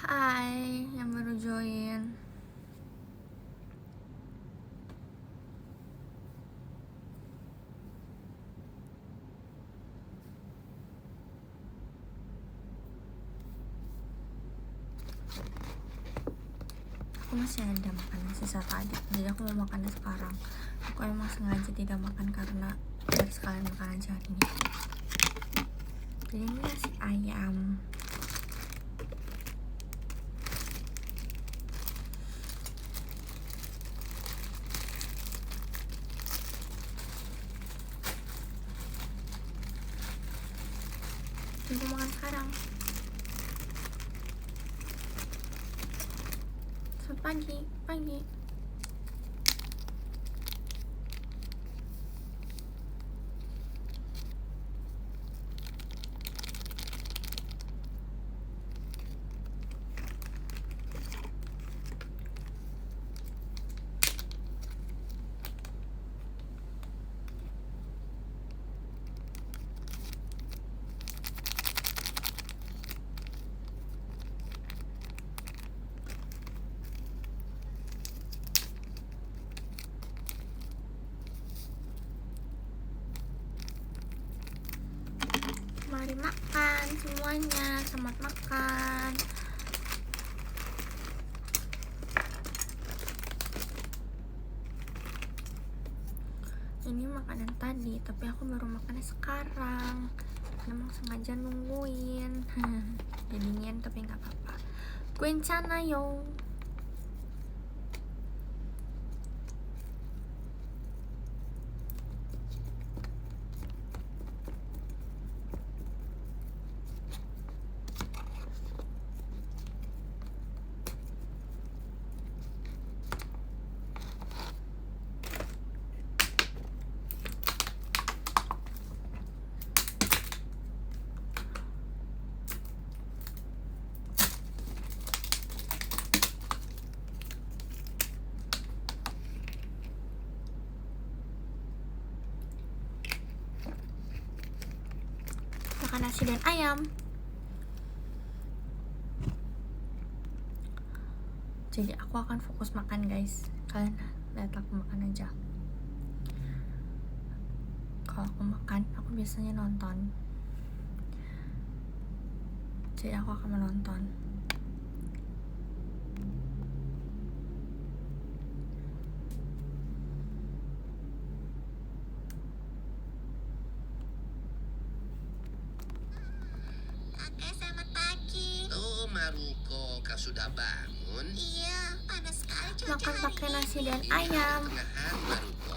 Hai, yang baru join. Aku masih ada makanan sisa tadi, jadi aku mau makannya sekarang. Aku emang sengaja tidak makan karena biar sekalian makan aja hari ini. Jadi ini nasi ayam. Aku makan sekarang. Selamat pagi. Mari makan semuanya, selamat makan. Ini makanan tadi, tapi aku baru makannya sekarang. Emang sengaja nungguin. Jadi nyen tapi nggak apa-apa. Kuencana yo. Makan nasi dan ayam. Jadi aku akan fokus makan guys. Kalian lihat aku makan aja. Kalau aku makan, aku biasanya nonton. Jadi aku akan menonton. Oke, selamat pagi. Oh, Maruko, kau sudah bangun? Iya, panas sekali cuaca Makan hari pakai ini. nasi dan Ini ayam. hari tengah hari, Maruko.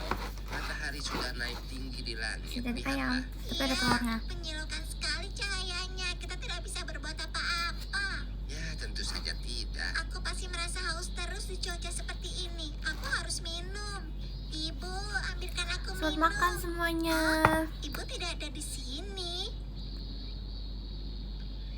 Matahari sudah naik tinggi di langit. Nasi dan Lihatlah. ayam. Tapi ada Iya, telurnya. menyelukan sekali cahayanya. Kita tidak bisa berbuat apa-apa. Ya, tentu saja tidak. Aku pasti merasa haus terus di cuaca seperti ini. Aku harus minum. Ibu, ambilkan aku Selamat minum. makan semuanya. Ibu tidak ada di sini.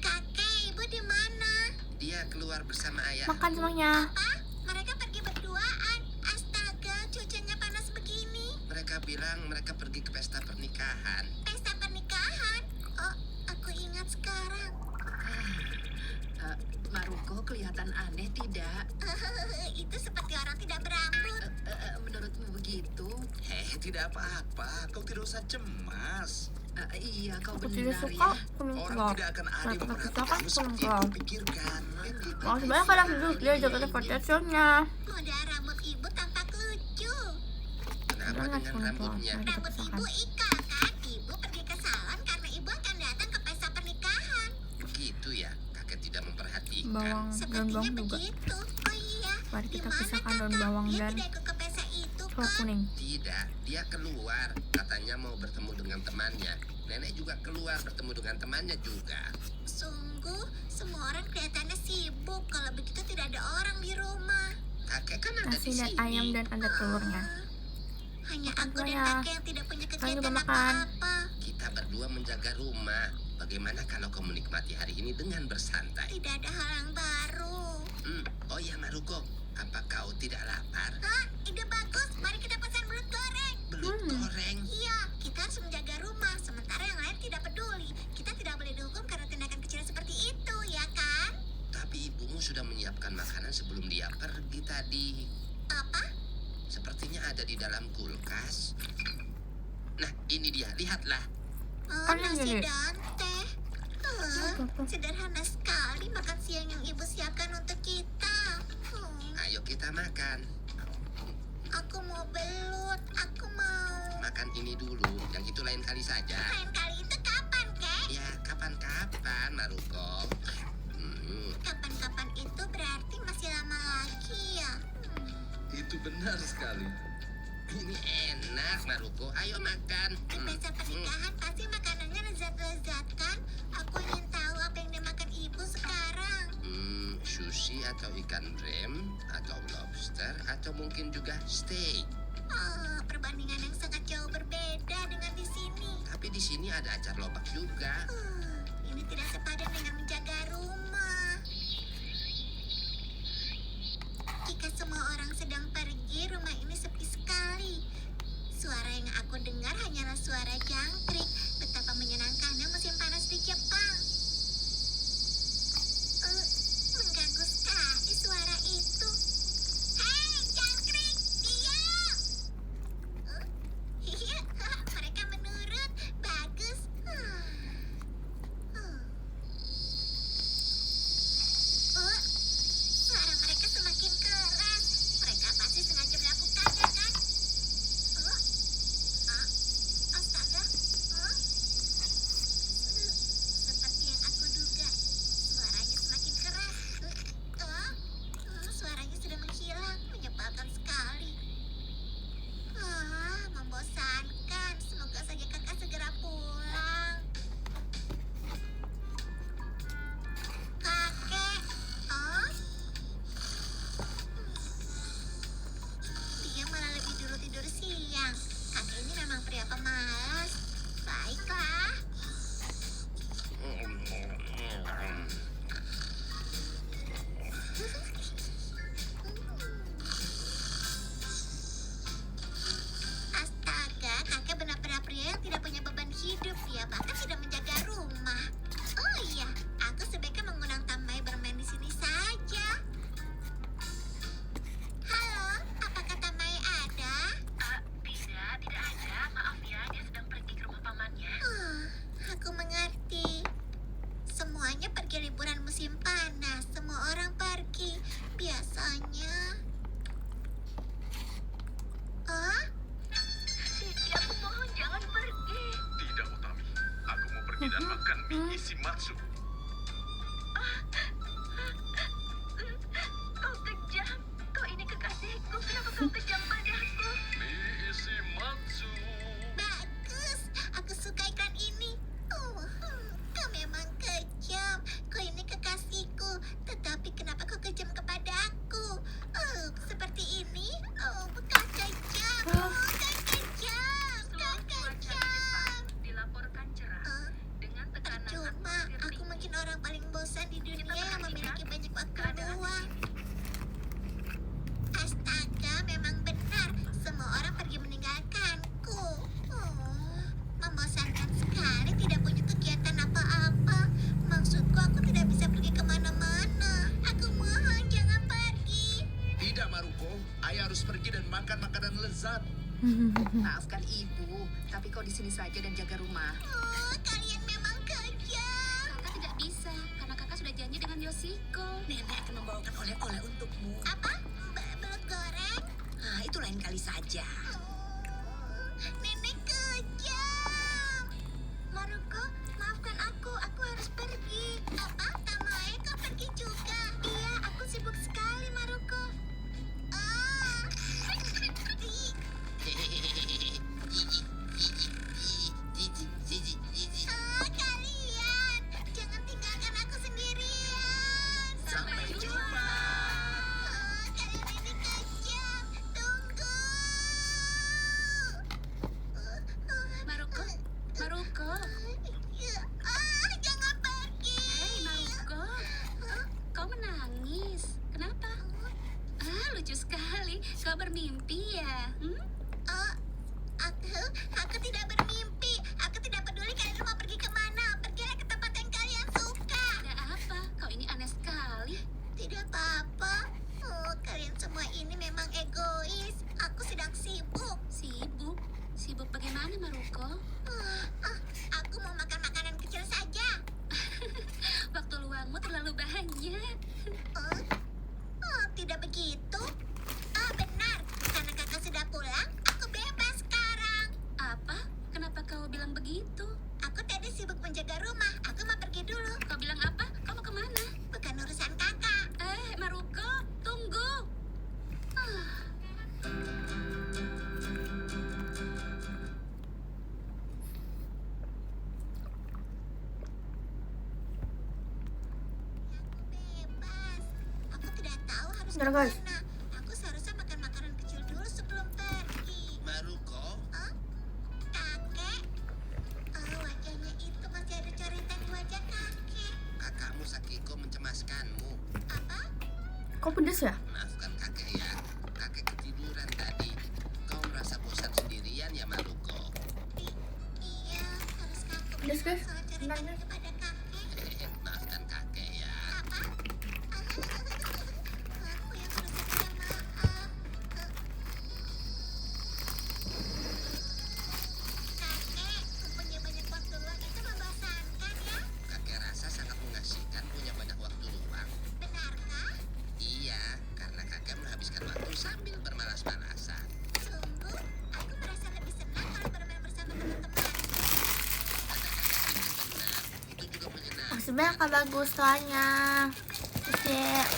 Kakek, ibu di mana? Dia keluar bersama ayah. Makan semuanya. Apa? Mereka pergi berduaan. Astaga, cuacanya panas begini. Mereka bilang mereka pergi ke pesta pernikahan. Pesta pernikahan? Oh, aku ingat sekarang. Maruko kelihatan aneh tidak? Itu seperti orang tidak berambut. Menurutmu begitu? Tidak apa-apa. Kau tidak usah cemas. Iya, kau Aku tidak benar suka ya. kuning Orang telur. tidak akan ada Nah, yang kita memperhatikanmu kan seperti kuning yang telur. kau pikirkan. Mau sebenarnya kadang duduk dia jaga teleportationnya. Model rambut ibu tampak lucu. Kenapa Jangan dengan kuning telur. rambutnya? Mari kita Rambut pisahkan. ibu ikal kan? Ibu pergi ke salon karena ibu akan datang ke pesta pernikahan. Begitu ya, kakek tidak memperhatikan. Bawang dan Sepertinya bawang juga. begitu. Oh iya. Mari Di kita mana pisahkan daun kakak? bawang Dia dan tidak ikut ke pesta itu telur kan? kuning. Tidak, dia keluar. Katanya mau bertemu dengan temannya. Nenek juga keluar bertemu dengan temannya juga. Sungguh, semua orang kelihatannya sibuk. Kalau begitu tidak ada orang di rumah. Kakek kan ada Nasi di dan sini. ayam dan ada telurnya. Hanya Makan aku dan semuanya. kakek yang tidak punya Kalian kegiatan juga makan. apa-apa. Kita berdua menjaga rumah. Bagaimana kalau kau menikmati hari ini dengan bersantai? Tidak ada hal yang baru. Oh ya Maruko, apa kau tidak lapar? Hah? Ide bagus. Mari kita pesan belut goreng. Belut goreng? Iya, kita harus menjaga rumah. Sementara yang lain tidak peduli. Kita tidak boleh dihukum karena tindakan kecil seperti itu, ya kan? Tapi ibumu Ini dia, lihatlah. Oh, Kan nasi ini. dan teh. Sederhana sekali makan siang yang ibu siapkan untuk kita. Ayo kita makan. Aku mau belut, aku mau. Makan ini dulu, yang itu lain kali saja. Lain kali itu kapan, Kek? Ya, kapan-kapan, Maruko. Kapan-kapan itu berarti masih lama lagi ya. Itu benar sekali. Ini enak, Maruko. Ayo makan. Di pesta pernikahan pasti makanannya lezat-lezat kan? Aku ingin tahu apa yang dimakan ibu sekarang. Sushi atau ikan rem, atau lobster, atau mungkin juga steak. Oh, perbandingan yang sangat jauh berbeda dengan di sini. Tapi di sini ada acar lobak juga. Ini tidak sepadan dengan menjaga rumah. Jika semua orang sedang pergi, rumah ini sepi sekali. Suara yang aku dengar hanyalah suara jangkrik. Betapa menyenangkannya musim panas di Jepang. Mengganggu sekali suara itu. Hei, jangkrik, diam! Iya, mereka menurut. Bagus. Suara mereka semakin keras. Mereka pasti sengaja melakukannya, kan? Astaga. Seperti yang aku duga. Suaranya semakin keras. Suaranya sudah menghilang. Menyebalkan sekali. Membosankan. Semoga saja kakak segera pulang. Kakek. Dia malah lebih dulu tidur siang. Kakek ini memang pria pemalas. Baiklah. Astaga, kakek benar-benar pria yang tidak punya beban hidup. Dia bahkan tidak menjaga rumah. Oh iya, aku sebaiknya mengundang Tamai bermain di sini saja. Halo, apakah Tamai ada? Tidak ada. Maaf ya, dia sedang pergi ke rumah pamannya. Aku mengerti. Semuanya pergi liburan musim panas. Semua orang pergi. Biasanya. Sidi, aku mohon jangan pergi. Tidak, Utami. Aku mau pergi dan makan mie Ishimatsu. Kau kejam. Kau ini kekasihku. Kenapa kau kejam padaku? Mie Ishimatsu. Bagus. Aku suka ikan ini. Kau memang kejam. Kau ini kekasihku. Tetapi kenapa kau kejam kepadaku? Seperti ini? Kau kejam. Kau kejam. Kau Seluruh cuaca di kejam. Jepang dilaporkan cerah dengan tekanan Percuma, atmosfer aku tinggi. mungkin orang paling bosan di dunia Kita yang perhatikan memiliki banyak waktu keadaan di luang. sini. Astaga, memang benar. Semua orang pergi meninggalkanku. Membosankan sekali, tidak punya kegiatan apa-apa. Maksudku, aku tidak bisa pergi kemana-mana. Aku mohon, jangan pergi. Tidak, Maruko. Ayah harus pergi dan makan makanan lezat. Maafkan ibu, tapi kau di sini saja dan jaga rumah. Kalian memang kejam. Kakak tidak bisa, karena kakak sudah janji dengan Yoshiko. Nenek akan membawakan oleh-oleh untukmu. Apa? Belut goreng? Itu lain kali saja. Nenek kejam. Maruko, maafkan aku harus pergi. Apa? Tamae, kau pergi juga? Iya, aku sibuk sekali, Maruko. Kalian, jangan tinggalkan aku sendirian. Sampai jumpa. Kalian ini kejam. Tunggu. bilang begitu? Aku tadi sibuk menjaga rumah. Aku mau pergi dulu. Kau bilang apa? Kamu kemana? Bukan urusan kakak. Maruko, tunggu. Bebas. Aku tidak tahu harus Bentar, guys. kemana. Aku seharusnya makan makanan kecil dulu sebelum pergi. Maruko, Kakek? Oh, wajahnya itu masih ada coretan di wajah kakek. kakakmu Sakiko mencemaskanmu. Apa? Kok pedes ya? Maafkan kakek ya, kakek ketiduran tadi. Kau merasa bosan sendirian ya Maruko? Iya, haruskah aku Pedes, guys. soal Bentar, coretannya guys. kepada kakek? Maafkan kakek ya. Apa? Aku yang harusnya minta maaf. Kakek, mempunyai banyak waktu luang itu membosankan ya? Kakek rasa sangat mengasihkan punya banyak waktu luang. Benarkah? Iya, karena kakek menghabiskan waktu sambil bermalas-malasan. Sungguh, aku merasa lebih senang kalau bermain bersama teman-teman. Kata kakek itu benar, itu juga menyenangkan. Makasih banyak Kak Bagus soalnya. Oke. Kakek,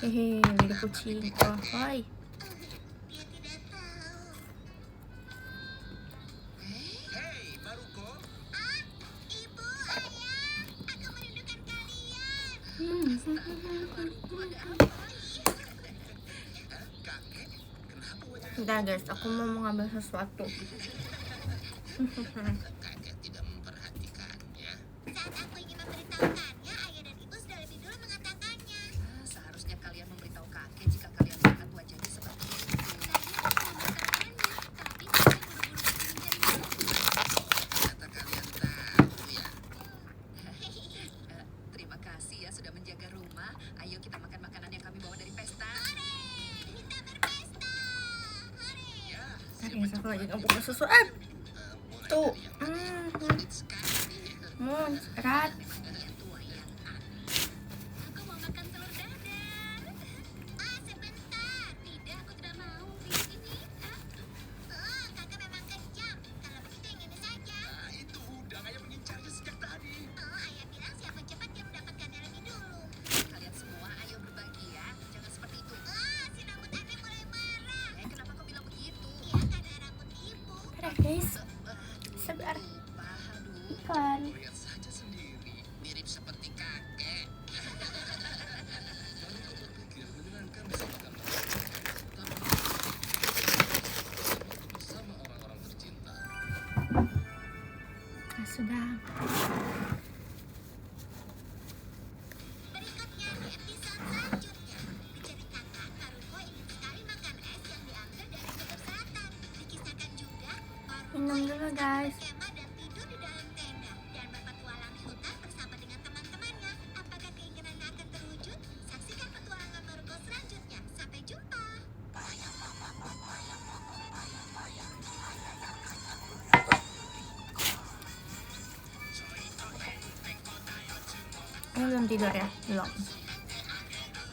Hehe, ada kucing. Oh, hai. dia tidak tahu. Hei, Maruko. Ibu, ayah, aku merindukan kalian. Kakek, kenapa wajah Bentar guys, aku mau mengambil sesuatu. Kakek tidak memperhatikannya. Saat aku ingin memberitahukannya, ayah dan ibu sudah lebih dulu mengatakannya. Seharusnya kalian memberitahu kakek jika kalian melihat wajahnya seperti itu. Tapi saya buru-buru pergi mencari Kata kalian tahu ya. Terima kasih ya sudah menjaga rumah. Ayo kita makan makanan yang kami bawa dari pesta. kita berpesta. Hore! ya? Tadi aku lagi ngebuka sesuatu. Mulai Tuh. dari yang sulit sekali. Muncrat. Tua yang Aku mau makan telur dadar. Sebentar. Tidak, aku tidak mau. Di sini. Kakak memang kejam. Kalau begitu yang ini saja. Nah, itu udang ayah mengincarnya sejak tadi. Ayah bilang siapa cepat dia mendapatkannya lebih dulu. kalian semua ayo berbagi ya. Jangan seperti itu. Si rambut aneh mulai marah. Kenapa kau bilang begitu? Ya, karena rambut ibu. Ada guys. Sabar. Aduh. Iklan. Lihat saja sendiri. Mirip seperti kakek. Baru kau berpikir menyenangkan bisa makan bersama orang-orang tercinta. Nah, sudah. Berikutnya di episode selanjutnya diceritakan Maruko ingin sekali makan es yang diambil dari kutub selatan. Dikisahkan juga Maruko Minum ingin dulu, sekali guys. berkemah dan tidur di dalam tenda dan berpetualang di hutan bersama dengan teman-temannya. Apakah keinginannya akan terwujud? Saksikan petualangan Maruko selanjutnya. Sampai jumpa. Ini belum tidur ya? Belum.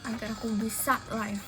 Agar aku bisa live.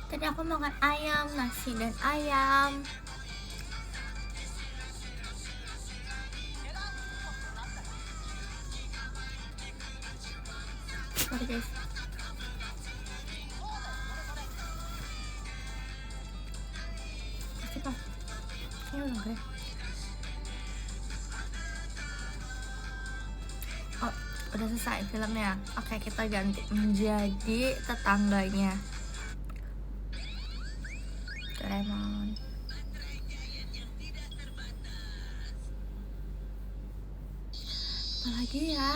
Tadi aku makan ayam, nasi dan ayam. Sorry guys. Masih pak? Ini belum kali. Oh, udah selesai filmnya. Oke, kita ganti menjadi tetangganya. Doraemon. Apa lagi ya?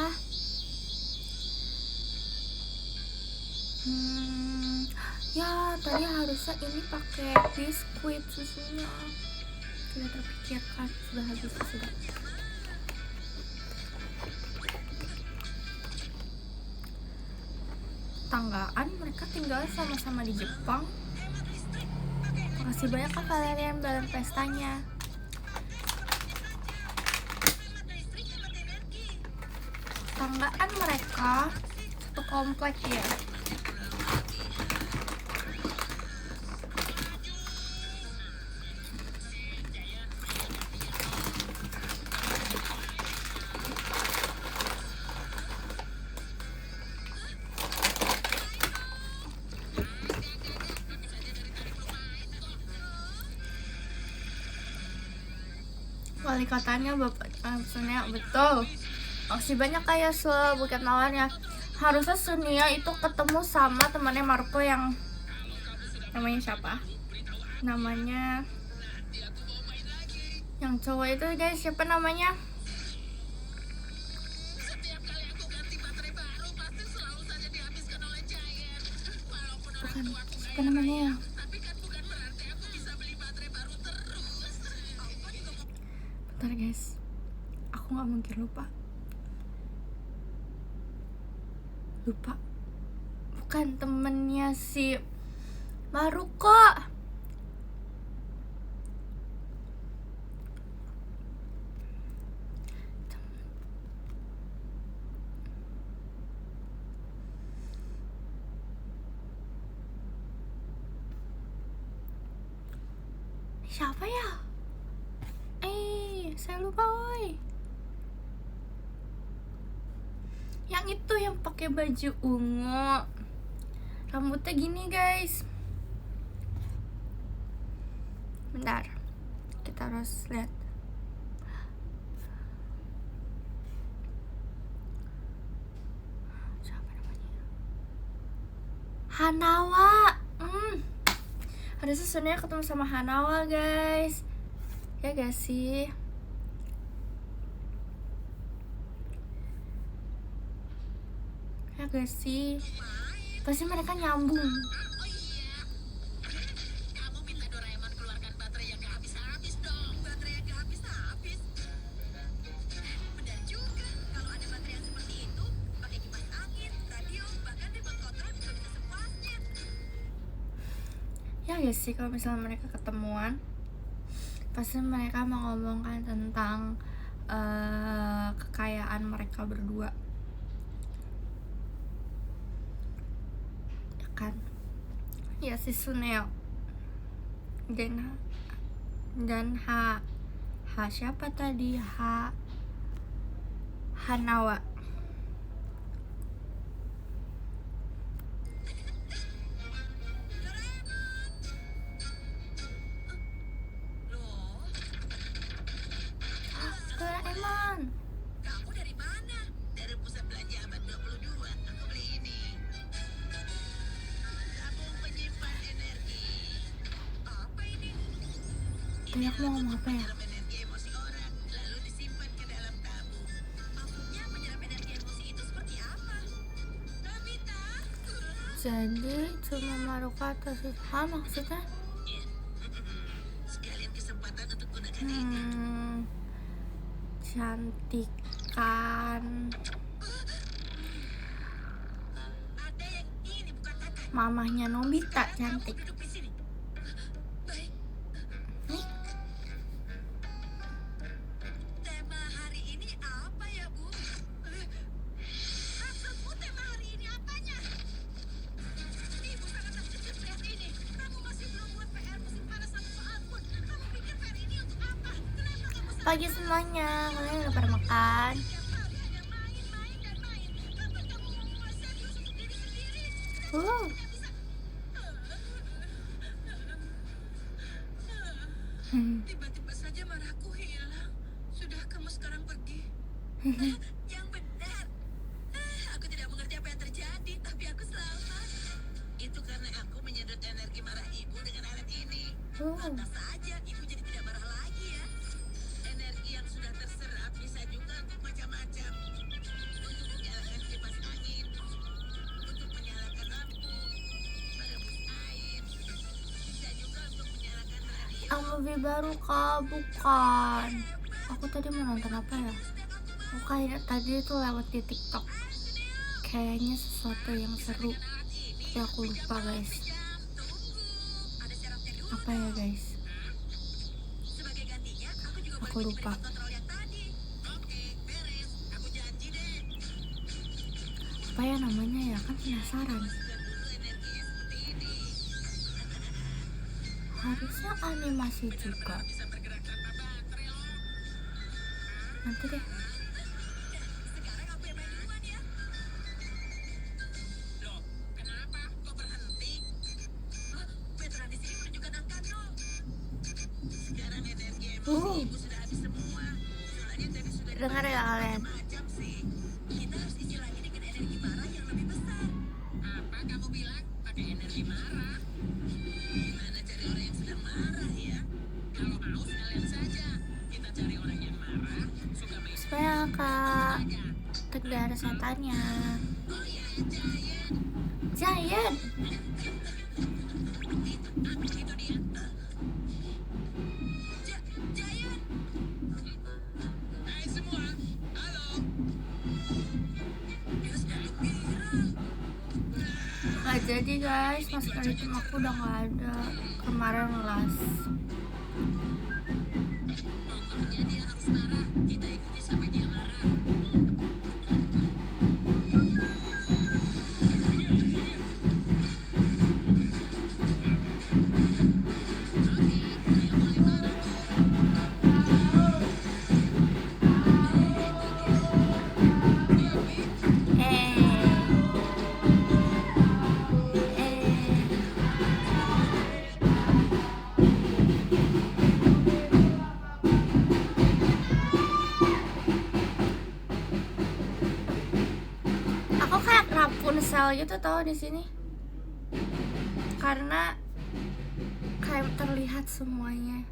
Ya tadi harusnya ini pakai biskuit susunya. Tidak terpikirkan, sudah habis sudah. Tanggaan mereka tinggal sama-sama di Jepang. Makasih banyak kak kalian dalam pestanya. Tanggaan mereka satu komplek ya. Wali kotanya Bapak Sunia, betul. Makasih banyak kayak bukan nawarnya. Harusnya Sunia itu ketemu sama temannya Marco yang namanya siapa? Namanya yang cowok itu guys, siapa namanya? Bukan, siapa namanya? Bentar guys, aku nggak mungkin lupa. Bukan temennya si Maruko. Siapa ya? Saya lupa woy. Yang itu yang pakai baju ungu, rambutnya gini guys. Bentar, kita harus lihat. Siapa namanya? Hanawa. Harusnya sebenarnya ketemu sama Hanawa guys. Ya gak sih? Ya gak sih? Pasti mereka nyambung. Kamu minta Doraemon keluarkan baterai yang gak habis-habis dong. Baterai yang gak habis-habis. Benar juga. Kalau ada baterai yang seperti itu, pakai kipas angin, radio, bahkan remote control juga bisa sepuasnya. Ya gak sih, kalau misalnya mereka ketemuan, pasti mereka mau ngomongkan tentang kekayaan mereka berdua. Kan ya si Suneo dan siapa tadi, Hanawa. Doraemon, Kamu dari mana? Dari pusat belanja abad 22. Aku beli ini. Tabung penyimpan energi. Apa ini? tadi aku mau ngomong apa ya? Menyerap energi emosi orang, lalu disimpan ke dalam tabung. Maksudnya menyerap energi emosi itu seperti apa? Nobita? Jadi cuma Maruko atau maksudnya? Sekalian kesempatan untuk gunakan ini. Cantik kan. Ada yang ini bukan kakak. Mamahnya Nobita cantik. Duduk di sini. Baik. Nih, Tema hari ini apa ya, Bu? Maksudmu tema hari ini apanya? Ibu sangat terkejut lihat ini. Kamu masih belum buat PR musim panas satu soal pun. Kamu pikir PR ini untuk apa? Kenapa kamu pagi semuanya, kalian udah pada makan? setiap hari hanya main dan main? Kapan kamu mau mulai serius untuk diri sendiri? Tiba-tiba saja marahku hilang. Sudah kamu sekarang pergi. Yang benar. Aku tidak mengerti apa yang terjadi, tapi aku selamat. Itu karena aku menyedot energi marah ibu dengan alat ini. Pantas saja ibu jadi tidak marah lagi ya. Energi yang sudah terserap bisa juga untuk macam-macam. Untuk menyalakan kipas angin, untuk menyalakan lampu, movie baru kak, bukan. Aku tadi mau nonton apa ya? Aku kayak tadi itu lewat di TikTok. Kayaknya sesuatu yang seru. Tapi aku lupa guys. Apa ya guys? Sebagai gantinya, aku juga Aku boleh lupa. kontrol yang tadi. Oke, beres. Aku janji deh. Apa ya namanya ya? Kan penasaran. Harusnya animasi juga. Nanti deh. Sekarang aku yang main duluan ya. Loh, kenapa? Kok berhenti? Hah? Veteran di sini menunjukkan angka 0. Sekarang energi emosi ibu sudah habis semua. Soalnya tadi sudah Dengar ya kalian. macam sih. Kita harus isi lagi dengan energi marah yang lebih besar. Apa kamu bilang? Pakai energi marah? Gimana cari orang yang sedang marah ya? Kalau mau sekalian saja. Kita cari orang yang marah, suka main Supaya kak tegar setannya. Giant. itu dia. Giant. Hai semua. Halo. Dia sudah viral. Gak jadi guys, masker hitam aku udah gak ada. Kemarin las. Pokoknya dia harus marah. Kita ikuti sampai dia marah. Aku kayak Rapunzel gitu tau di sini. Karena kayak terlihat semuanya.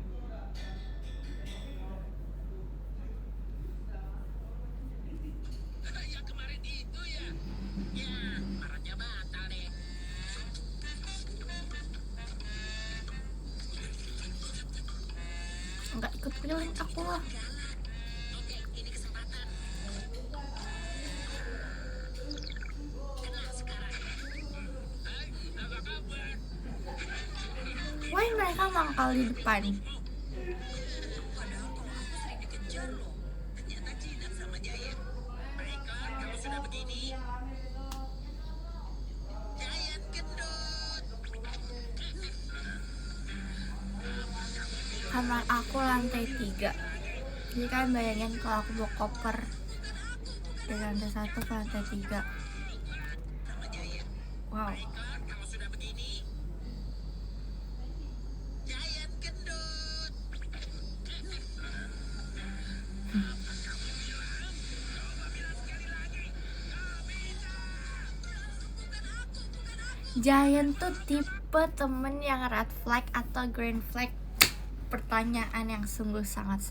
Yang kemarin itu ya. Ya, marahnya batal deh. Nggak ikut feeling aku lah. Oke, ini kesempatan. Kena sekarang. Hai, apa kabar? Why mereka mangkal di depan? Padahal kalau aku sering dikejar loh. Ternyata jinak sama Giant. Baiklah, kalau sudah begini. Giant gendut. Kamar aku lantai 3. Jadi kan bayangin kalau aku bawa koper dari lantai 1 ke lantai 3. Wow. Kalau sudah begini. Giant gendut. Giant tuh tipe temen yang red flag atau green flag. Pertanyaan yang sungguh sangat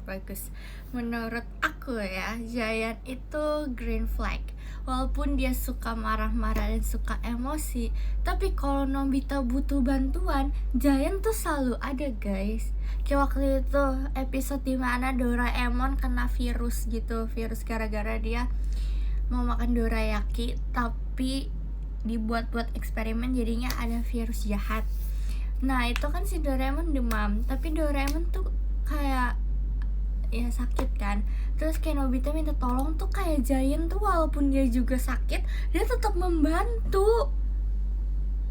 bagus. Menurut aku ya, Giant itu green flag. Walaupun dia suka marah-marah dan suka emosi, tapi kalau Nobita butuh bantuan, Giant tuh selalu ada guys. Kayak waktu itu episode dimana Doraemon kena virus gitu. Virus gara-gara dia mau makan dorayaki, tapi dibuat-buat eksperimen jadinya ada virus jahat. Nah itu kan si Doraemon demam, tapi Doraemon tuh kayak ya sakit kan. Terus kayak Nobita minta tolong tuh kayak Giant tuh walaupun dia juga sakit, dia tetap membantu.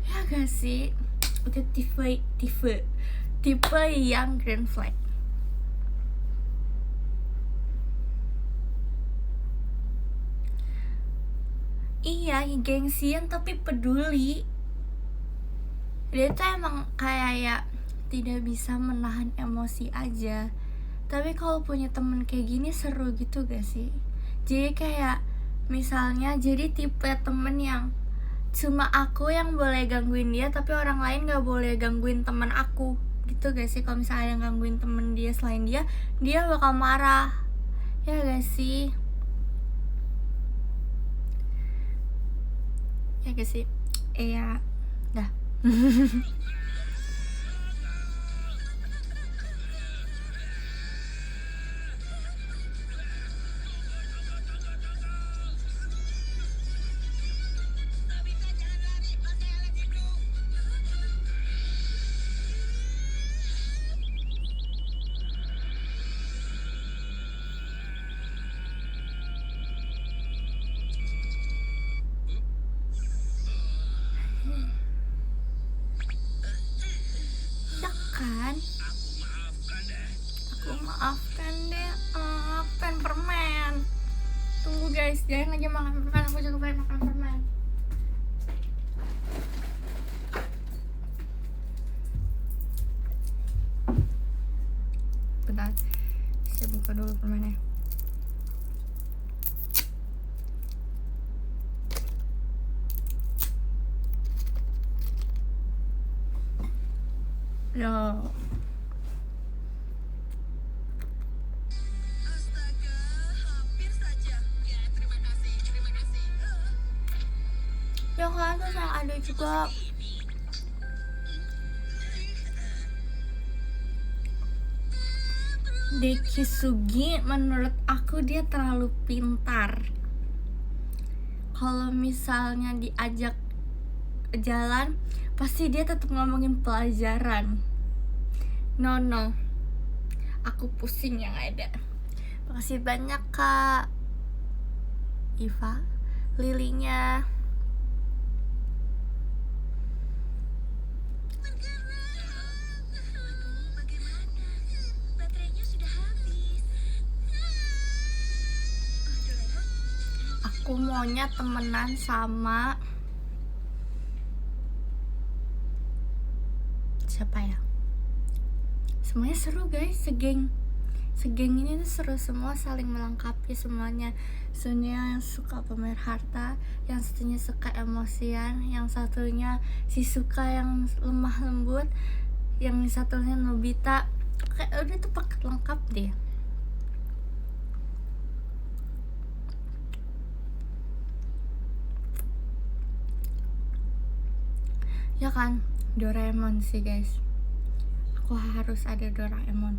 Ya gak sih? Itu tipe yang green flag. Iya, gengsian tapi peduli. Dia tuh emang kayak ya tidak bisa menahan emosi aja. Tapi kalau punya temen kayak gini seru gitu gak sih? Jadi kayak misalnya jadi tipe temen yang cuma aku yang boleh gangguin dia, tapi orang lain gak boleh gangguin temen aku. Gitu gak sih? Kalau misalnya ada yang gangguin temen dia selain dia bakal marah. Ya gak sih? Ya gak sih? Iya. Dah. foto dulu permennya. Yo. Astaga, hampir saja. Ya, terima kasih, terima kasih. Ya kan, terus yang ada juga Dekisugi. Menurut aku dia terlalu pintar. Kalau misalnya diajak jalan, pasti dia tetap ngomongin pelajaran. No, aku pusing yang ada. Makasih banyak Kak Iva lilinya. Bagaimana? Baterainya sudah habis. Doraemon, Aku maunya temenan sama siapa ya? Semuanya seru guys, segeng ini tuh seru, semua saling melengkapi semuanya. Satunya yang suka pamer harta, yang satunya suka emosian, yang satunya si suka yang lemah lembut, yang satunya Nobita. Kayak udah tuh paket lengkap deh. Ya kan, Doraemon sih guys. Aku harus ada Doraemon.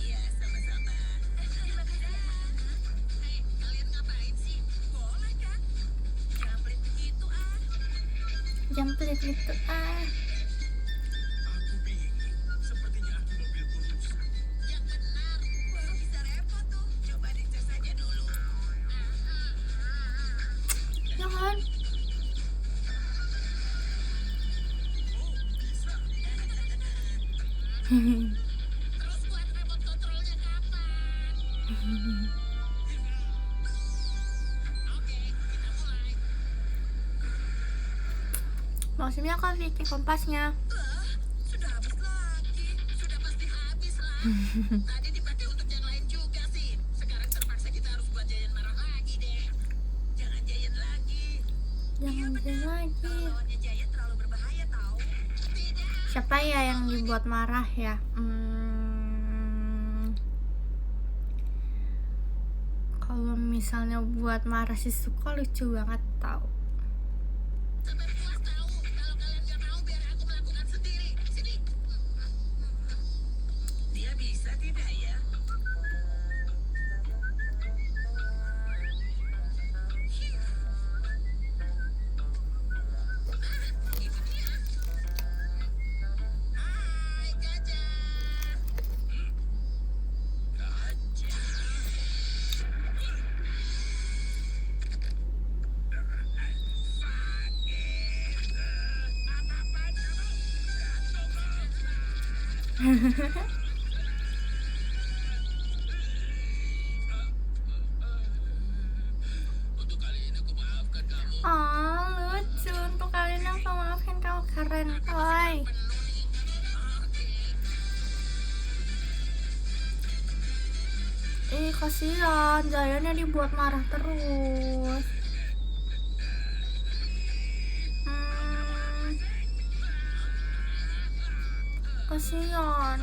iya sama-sama. Terima kasih. Hei, kalian ngapain sih? Boleh kan? Jangan pelit begitu ah. Jangan pelit gitu ah. Aku bingung. Sepertinya aku mobil rusak. Yang benar. Wah, bisa repot tuh. Coba dicas saja dulu. Ya kan? Terus buat remote kontrolnya kapan? Oke, kita mulai. Maksudnya kan Vicky kompasnya. Sudah habis lagi. Sudah pasti habis lah. Tadi dipakai untuk yang lain juga sih. Sekarang terpaksa kita harus buat Jayan marah lagi deh. Jangan Jayan lagi. Jangan jalan lagi. Kalau lawannya Jayan terlalu berbahaya tahu. Tidak. Siapa ya yang dibuat marah ya? Kalau misalnya buat marah si Suko lucu banget tau. Sampai puas tahu. Kalau kalian nggak mau biar aku melakukan sendiri. Sini. Dia bisa tidak ya? Itu dia. Hai, Gajah. Untuk kali ini aku maafkan kamu. Lucu. Untuk kalian yang maafin kamu keren coy. Kasihan Jayannya dibuat marah terus. Kasihan.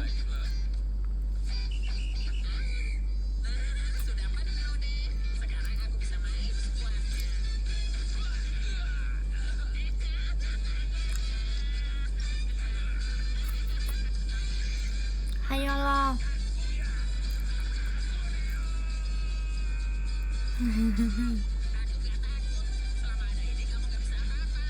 Sudah penuh deh. Sekarang aku bisa main sepuasnya. Hayolah. Selama ada ini kamu nggak bisa apa-apa.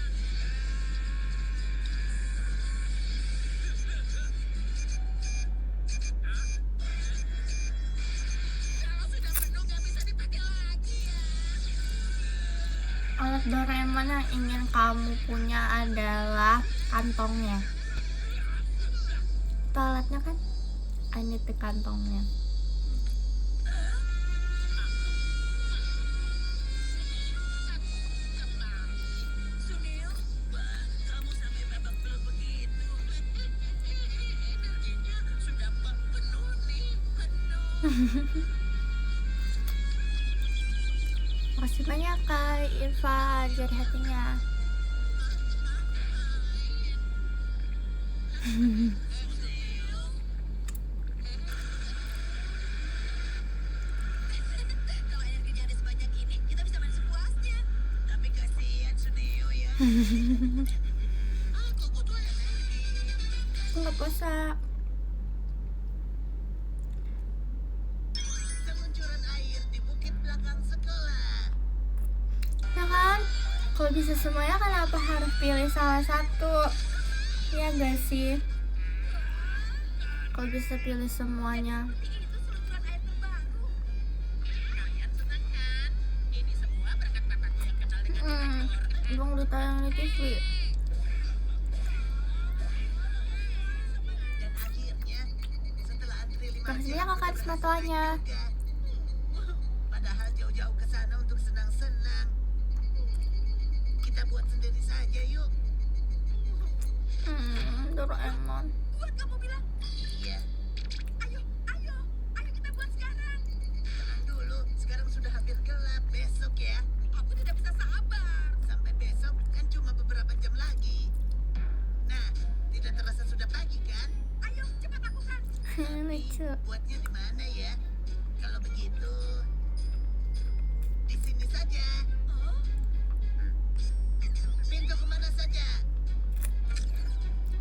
Kalau sudah penuh nggak bisa dipakai lagi ya. Alat Doraemon yang ingin kamu punya adalah kantongnya. Itu alatnya kan? Ini tuh kantongnya. Sunil, kamu sampai Makasih banyak Kak Irfan dari hatinya. Kalau air kerja ada sebanyak ini, kita bisa main sepuasnya. Tapi kasihan Suneo ya. Aku butuh energi. Aku nggak puasa. Seluncuran air di bukit belakang sekolah. Ya kan? Kalau bisa semuanya kenapa harus pilih salah satu? Ya gak sih? Kalau bisa pilih semuanya. Itu seluncuran air terbaru. Kalian senang kan? Ini semua berkat bapakku yang kenal dengan Bang udah tayang di TV. Dan akhirnya setelah antri 5 Makasih banyak Kakak atas matoanya. Padahal jauh-jauh ke sana untuk senang-senang. Kita buat sendiri saja yuk. Doraemon. Buat kamu bilang, Iya. ayo kita buat sekarang. Tenang dulu, sekarang sudah hampir gelap. Besok ya. Aku tidak bisa sabar. Sampai besok kan cuma beberapa jam lagi. Nah, tidak terasa sudah pagi kan? Ayo cepat lakukan. Lucu. Buatnya di mana ya? Kalau begitu, di sini saja. Pintu kemana saja?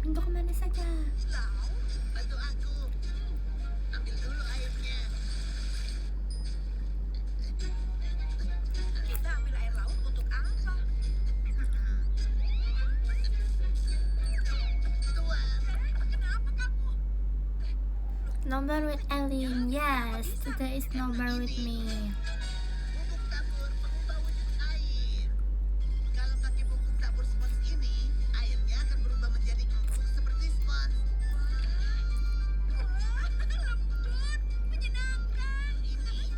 Pintu kemana saja? Lau, bantu aku. Ambil dulu airnya. Kita ambil air laut untuk apa? Tuang. Kenapa kamu? Nobar with Elin. Yes, today is nobar with me. Bubuk tabur pengubah wujud air. Kalau pakai bubuk tabur spons ini, airnya akan berubah menjadi empuk seperti spons. Lembut, menyenangkan. Ini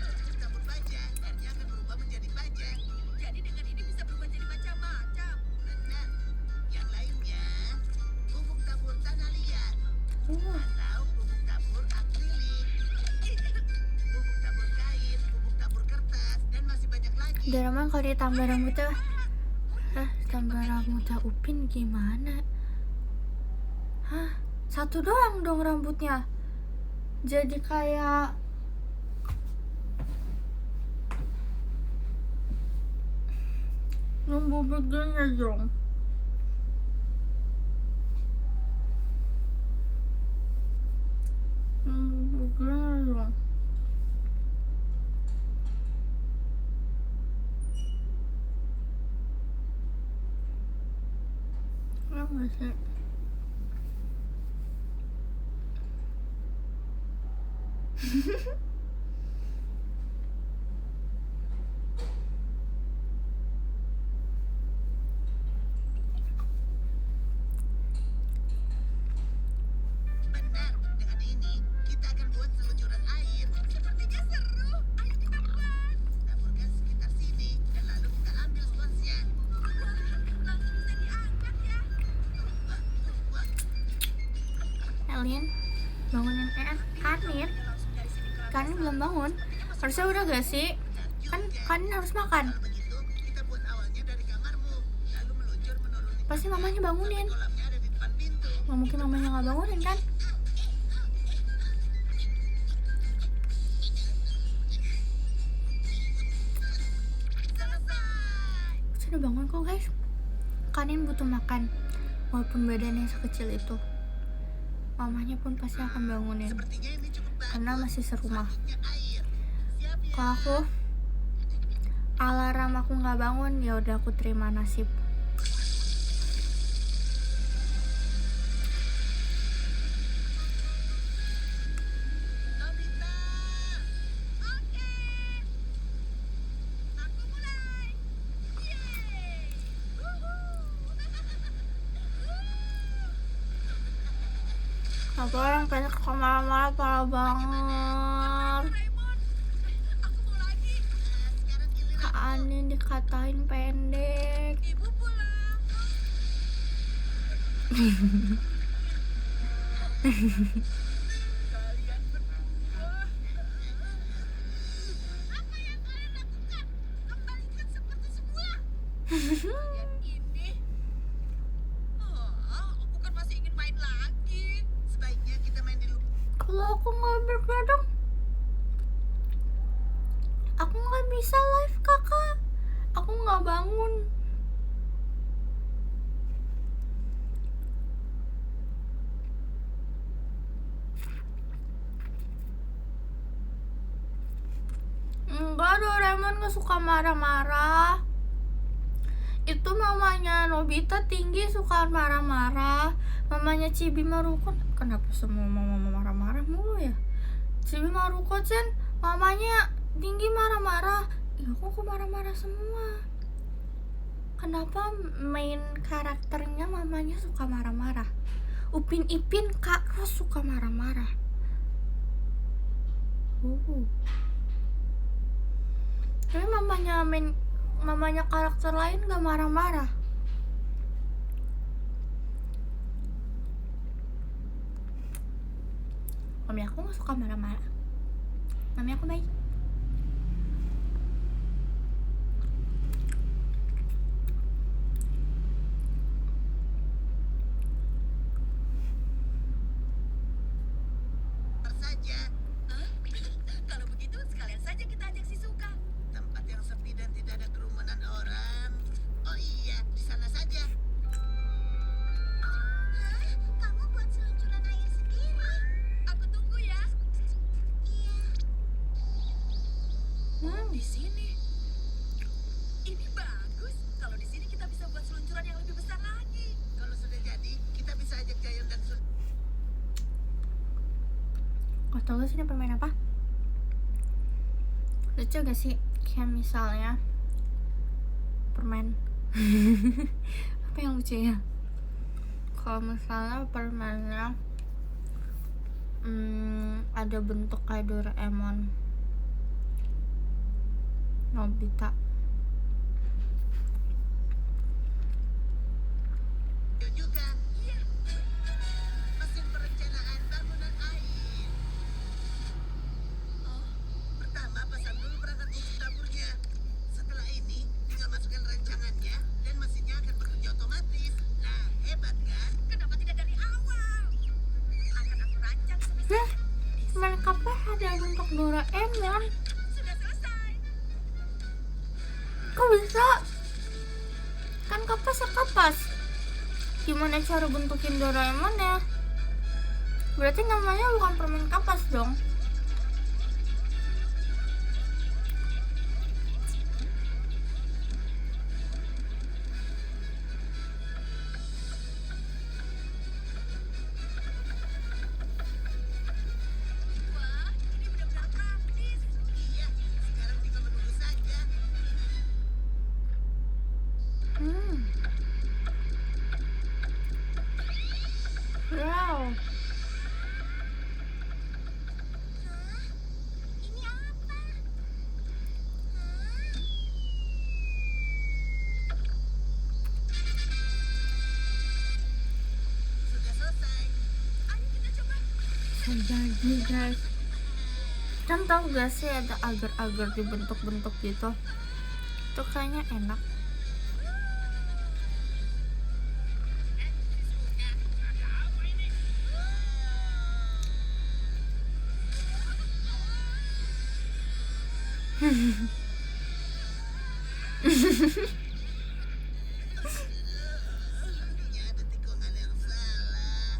bubuk tabur baja, airnya akan berubah menjadi baja. Jadi dengan ini bisa berubah jadi macam-macam. Benar. Yang lainnya, bubuk tabur tanah liat. Atau bubuk tabur akrilik. Bubuk tabur kain, bubuk tabur kertas, dan masih banyak lagi. Doraemon kalau ditambah rambutnya, tambah rambutnya Upin gimana? Hah? Satu doang dong rambutnya. Jadi kayak nunggu begini dong. Begini dong. Ya nggak sih? Benar, dengan ini kita akan buat seluncuran air. Sepertinya seru. Ayo kita buat. Taburkan sekitar sini dan lalu kita ambil sponsnya. Langsung bisa diangkat ya. Wah, Elin, bangunin Kanin. Kanin belum bangun. Harusnya udah gak sih? Kan Kanin harus makan. kalau begitu kita buat awalnya dari kamarmu, lalu meluncur menuruni. Pasti mamanya bangunin. Kolamnya ada di depan pintu. Gak mungkin mamanya gak bangunin kan? Selesai. Sudah bangun kok guys. Kanin butuh makan. Walaupun badannya sekecil itu, mamanya pun pasti akan bangunin. Sepertinya ini cukup bagus. Karena masih serumah. Selanjutnya air. Siap ya. Kalau aku alarm aku nggak bangun, ya udah aku terima nasib. Nobita. Oke. Aku mulai. Yeay. Apa orang pengen ke kamar-kamar parah banget. Raymond. Aku mau lagi. Sekarang giliran Kak Anin dikatain pendek. ibu pulang. Kalian berdua Kalian ini. Aku kan masih ingin main lagi. Sebaiknya kita main di luar. Kalau aku nggak bergadang, aku nggak bisa live kakak. Aku nggak bangun. Enggak, Doraemon gak suka marah-marah. Itu mamanya Nobita tinggi suka marah-marah. Mamanya Chibi Maruko, kenapa semua mama marah-marah mulu ya? Chibi Maruko-chan mamanya tinggi marah-marah. Ya kok marah-marah semua. Kenapa main karakternya mamanya suka marah-marah? Upin Ipin Kak Ros suka marah-marah. Tapi mamanya karakter lain gak marah-marah. Mami aku gak suka marah-marah. Mami aku baik. Saja Hah? Kalau begitu sekalian saja kita ajak si Suka. tempat yang sepi dan tidak ada kerumunan orang. Oh iya, di sana saja. Kamu buat seluncuran air sendiri. Aku tunggu ya. Iya. Di sini. Ini bagus. Kalau di sini kita bisa buat seluncuran yang lebih besar lagi. Kalau sudah jadi, kita bisa ajak Jayon dan Sun. Oh, tau gak sih ini permain apa? Lucu gak sih? Kayak misalnya permen apa yang lucu ya? Kalau misalnya permennya ada bentuk kayak Doraemon, Nobita. Juga. Iya. Mesin perencanaan bangunan air. Pertama, pasang dulu perangkat untuk dapurnya. Setelah ini, tinggal masukkan rancangannya dan mesinnya akan bekerja otomatis. Nah, hebat kan? Kenapa tidak dari awal? Akan aku rancang sebisa. Permen kapas ada bentuk Doraemon. Sudah selesai. Kok bisa? Kan kapas ya kapas. Gimana cara bentukin Doraemon ya? Berarti namanya bukan permen kapas dong. Wah, ini benar-benar praktis. Iya, sekarang tinggal menunggu saja. Wow. Ini apa? Sudah selesai. Ayo kita coba. Jadi guys, kan tau gak sih ada agar-agar dibentuk-bentuk gitu? Itu kayaknya enak. Sepertinya ada tikungan yang salah.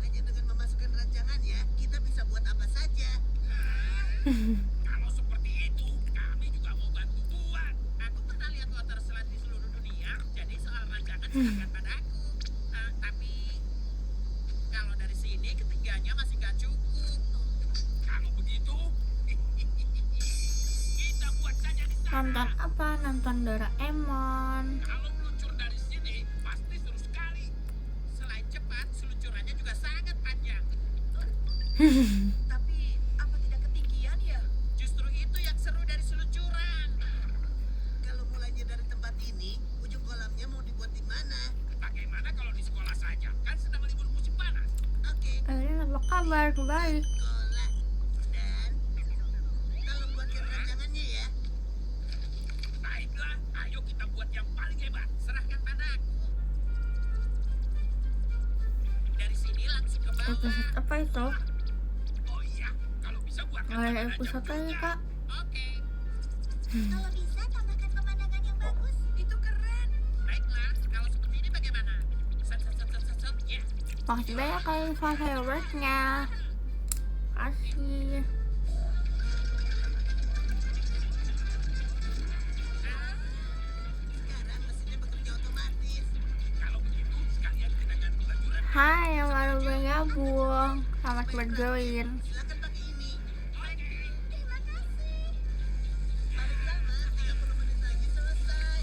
Hanya dengan memasukkan rancangannya, kita bisa buat apa saja. Kalau seperti itu, kami juga mau bantu buat. Aku pernah lihat water slide di seluruh dunia, jadi soal rancangan silakan padaku. Tapi kalau dari sini ketiganya masih nggak cukup. Kalau begitu, kita buat saja di sana. Nonton apa? Nonton Doraemon. Kalau meluncur dari sini, pasti seru sekali. Selain cepat, seluncurannya juga sangat panjang. Tapi apa tidak ketinggian ya? Justru itu yang seru dari seluncuran. Kalau mulainya dari tempat ini, ujung kolamnya mau dibuat di mana? Bagaimana kalau di sekolah saja? Kan sedang libur musim panas. Oke, Kalian apa kabar? Baik. sekolah. Dan tolong buatkan rancangannya ya. Baiklah, ayo kita buat yang paling episode apa itu? Oh iya, kalau bisa buatkan Nggak ada makanan episode jam lagi, 2. Kak. Oke, Kalau bisa tambahkan pemandangan yang bagus. Itu keren. baiklah. Kalau seperti ini bagaimana? Set, ya. Makasih banyak kalian favorite-nya. Kasih. Sekarang mesinnya bekerja otomatis. Kalau begitu, sekalian kita ganti baju renang. Hai yang baru bergabung. Selamat berjoin. Silakan pakai ini. Oke. Terima kasih. Paling lama 30 menit lagi selesai.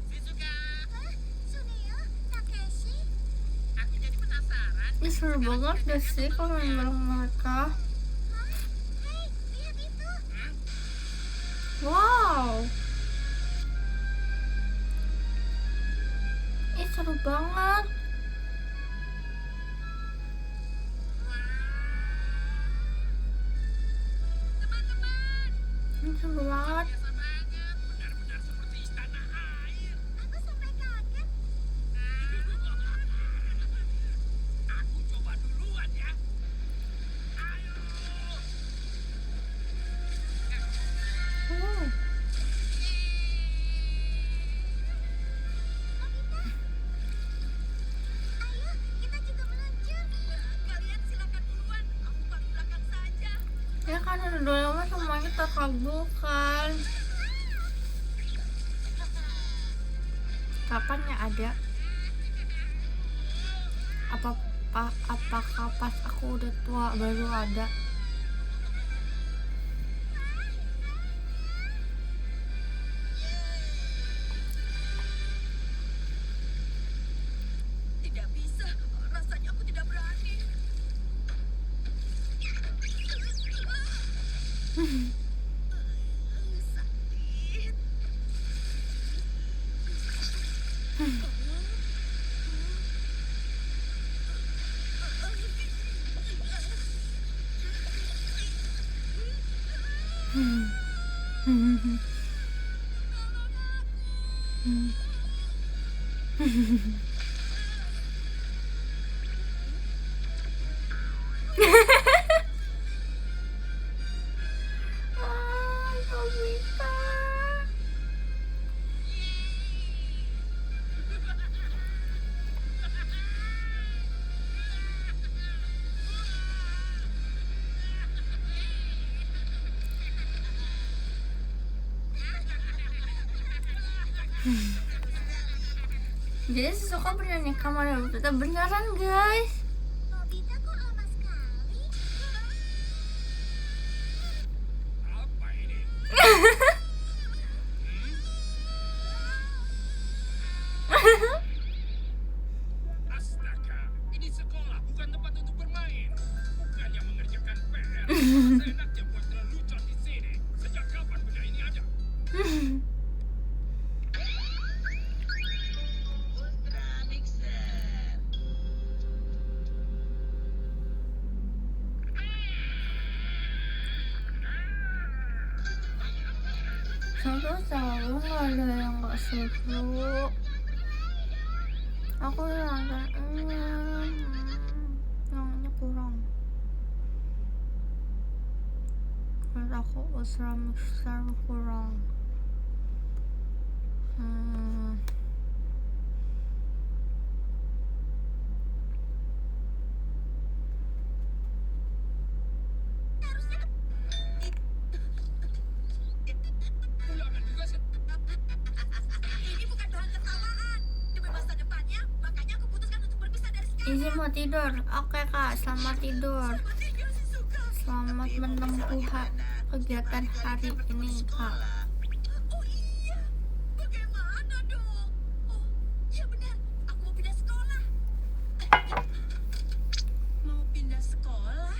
Shizuka, Hah? Suneo? Takeshi? aku jadi penasaran. Ih, seru banget gak sih kalau main bareng mereka? Hah? Hei, lihat itu. Wow. Ih, seru banget. Teman-teman, Ini seru banget. Biasa banget, benar-benar seperti istana air. aku sampai kaget. Aku coba duluan ya. Ayo. Uh. Ayo, kita juga meluncur. Kalian silakan duluan. Aku paling belakang saja. Ya kan udah lama semuanya terkabulkan. Kapan ya ada? Apakah pas aku udah tua baru ada? Tidak bisa. Rasanya aku tidak berani. Sakit. Ah, Nobita. Jadi si Suka beneran nikah sama Nobita beneran guys. Nobita kok lama sekali? Apa ini? Astaga, ini sekolah bukan tempat untuk bermain. Bukannya mengerjakan PR. Seenaknya buat lelucon di sini. Sejak kapan benda ini ada? Ultra Mixer. Seru selalu nggak ada yang nggak seru. Aku nonton yang ini kurang. Menurut aku Ultra Mixer kurang. Ulangan juga sih. Ini bukan bahan tertawaan. Demi masa depannya, makanya aku putuskan untuk berpisah dari sekarang. Izin mau tidur. Oke kak, selamat tidur. Tinggal si Suka. Selamat menempuh kegiatan hari ini kak. Oh iya, bagaimana dong? Oh, ya benar. Aku mau pindah sekolah. Mau pindah sekolah?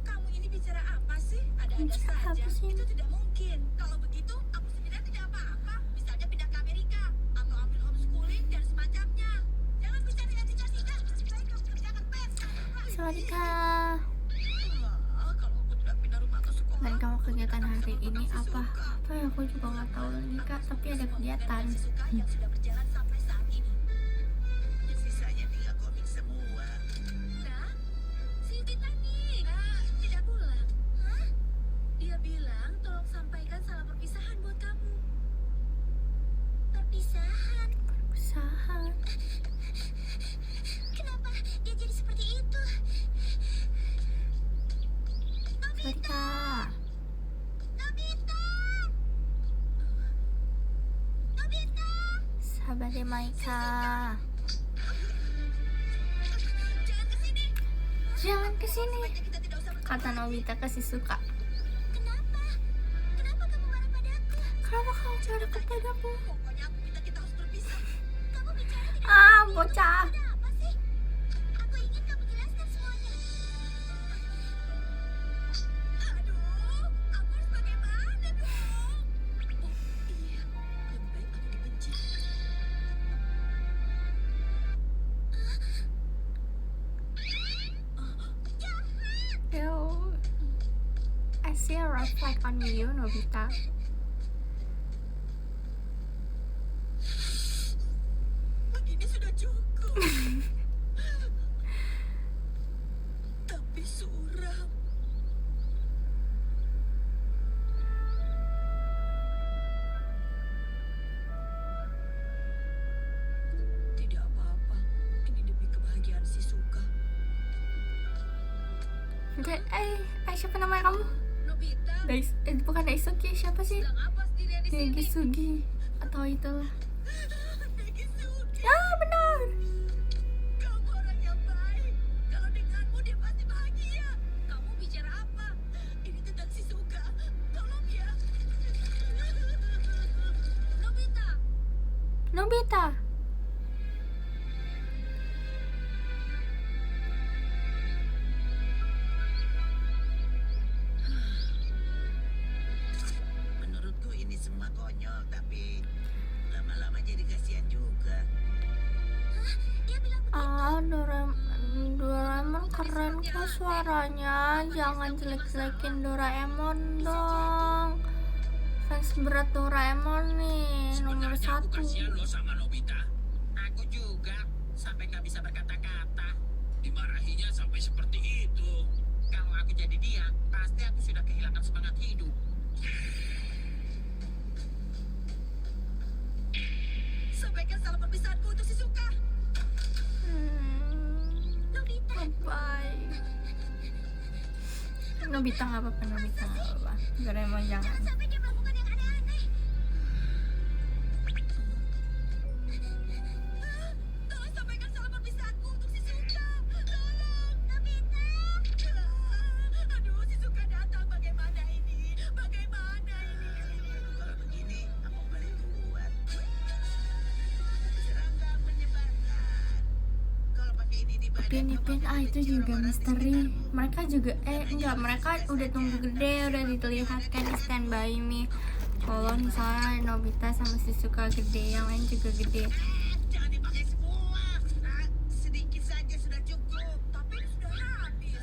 Kamu ini bicara apa sih? Ada-ada Bicara saja. apa sih? Itu tidak mungkin. Kalau begitu, aku sendiri tidak apa-apa. Misalnya pindah ke Amerika atau ambil homeschooling dan semacamnya. Jangan bicara yang tidak-tidak. Lebih baik kamu kerjakan PR sekarang. Selamat kak. Kalau aku tidak pindah rumah atau sekolah. Dan kamu kegiatan hari ini apa? Apa ya aku juga nggak tahu lagi kak. Tapi ada kegiatan. Dan si Suka yang sudah berjalan sampai saat ini. Dan si Ade Maika. Jangan kesini. Kata Nobita ke Shizuka. Kenapa? Kenapa kamu marah padaku? Kenapa kamu marah kepadaku? Pokoknya aku minta kita harus berpisah. Kamu bicara tidak Bocah. ada apa sih? Aku ingin kamu jelaskan semuanya. Aduh, aku harus bagaimana dong? Oh iya, lebih baik aku dibenci. Ew. I see a red flag on you, Nobita. Begini sudah cukup. Tapi suram. Tidak apa-apa. Ini demi kebahagiaan Shizuka. Siapa namanya kamu? Nobita, Bukan Daisuke, siapa sih? sedang apa sendirian di sini? Gisugi atau itulah. Megisuke, Ya benar. kamu orang yang baik. Kalau denganmu dia pasti bahagia. Kamu bicara apa? Ini tentang Shizuka. Tolong ya. Nobita, Nobita. Menurutku ini semua konyol, tapi lama-lama jadi kasihan juga. Dia bilang Doraemon keren kok suaranya. Jangan jelek-jelekin Doraemon dong. Fans berat Doraemon nih, nomor Sebenarnya aku 1. kasihan loh sama Nobita. Aku juga sampai nggak bisa berkata-kata. Dimarahinya sampai seperti itu. Kalau aku jadi dia, pasti aku sudah kehilangan semangat hidup. sampaikan salam perpisahanku untuk Shizuka. Nobita. Bye. Nobita nggak apa-apa, Nobita nggak apa-apa. Doraemon jangan. Sampai dia melakukan yang aneh-aneh. Tolong sampaikan salam perpisahanku untuk Shizuka. Tolong, Nobita. Aduh, Shizuka datang. Bagaimana ini? Bagaimana ini? Kalau begini, aku balik kuat. Serangga menyebarkan. Kalau pakai ini di badan, Ipin itu juga misteri. Mereka juga enggak, mereka udah tunggu gede, udah dilihatkan di Stand By Me. Kalau misalnya Nobita sama Shizuka gede, yang lain juga gede. jangan dipakai semua. Sedikit saja sudah cukup. Tapi ini sudah habis.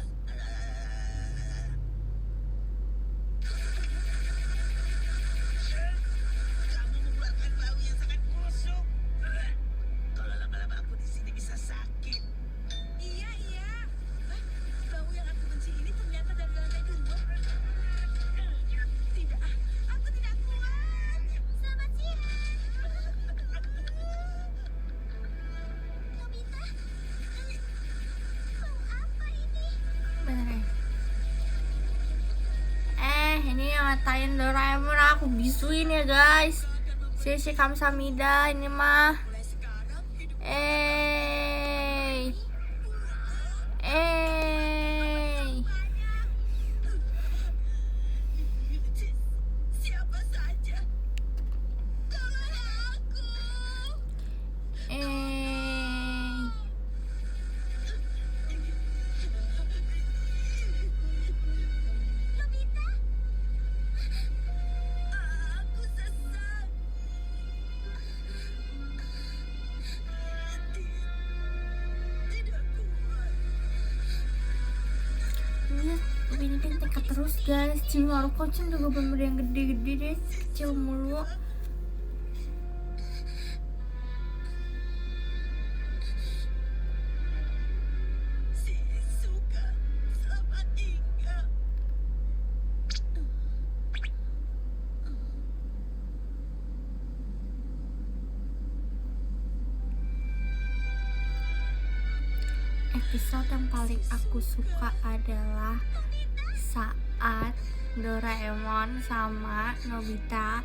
Kamu mengeluarkan bau yang sangat busuk. Kalau lama-lama aku di sini bisa sakit. Iya, iya. Bau yang aku benci ini ternyata dari lantai 2. Tidak, aku tidak kuat. Selamat siang. Nobita, bau apa ini? Bener ya? Ini yang ngatain Doraemon aku bisuin ya guys. Si Kamsamida ini mah. Mulai sekarang hidup siapa saja. Tolong aku. Nobita. Aku sesat. Tidak kuat. Ini Upin tingkat terus guys. Cimaru Koceng juga bener yang gede-gede deh, kecil mulu. Shizuka, selamat tinggal. Episode yang paling aku suka adalah saat Doraemon sama Nobita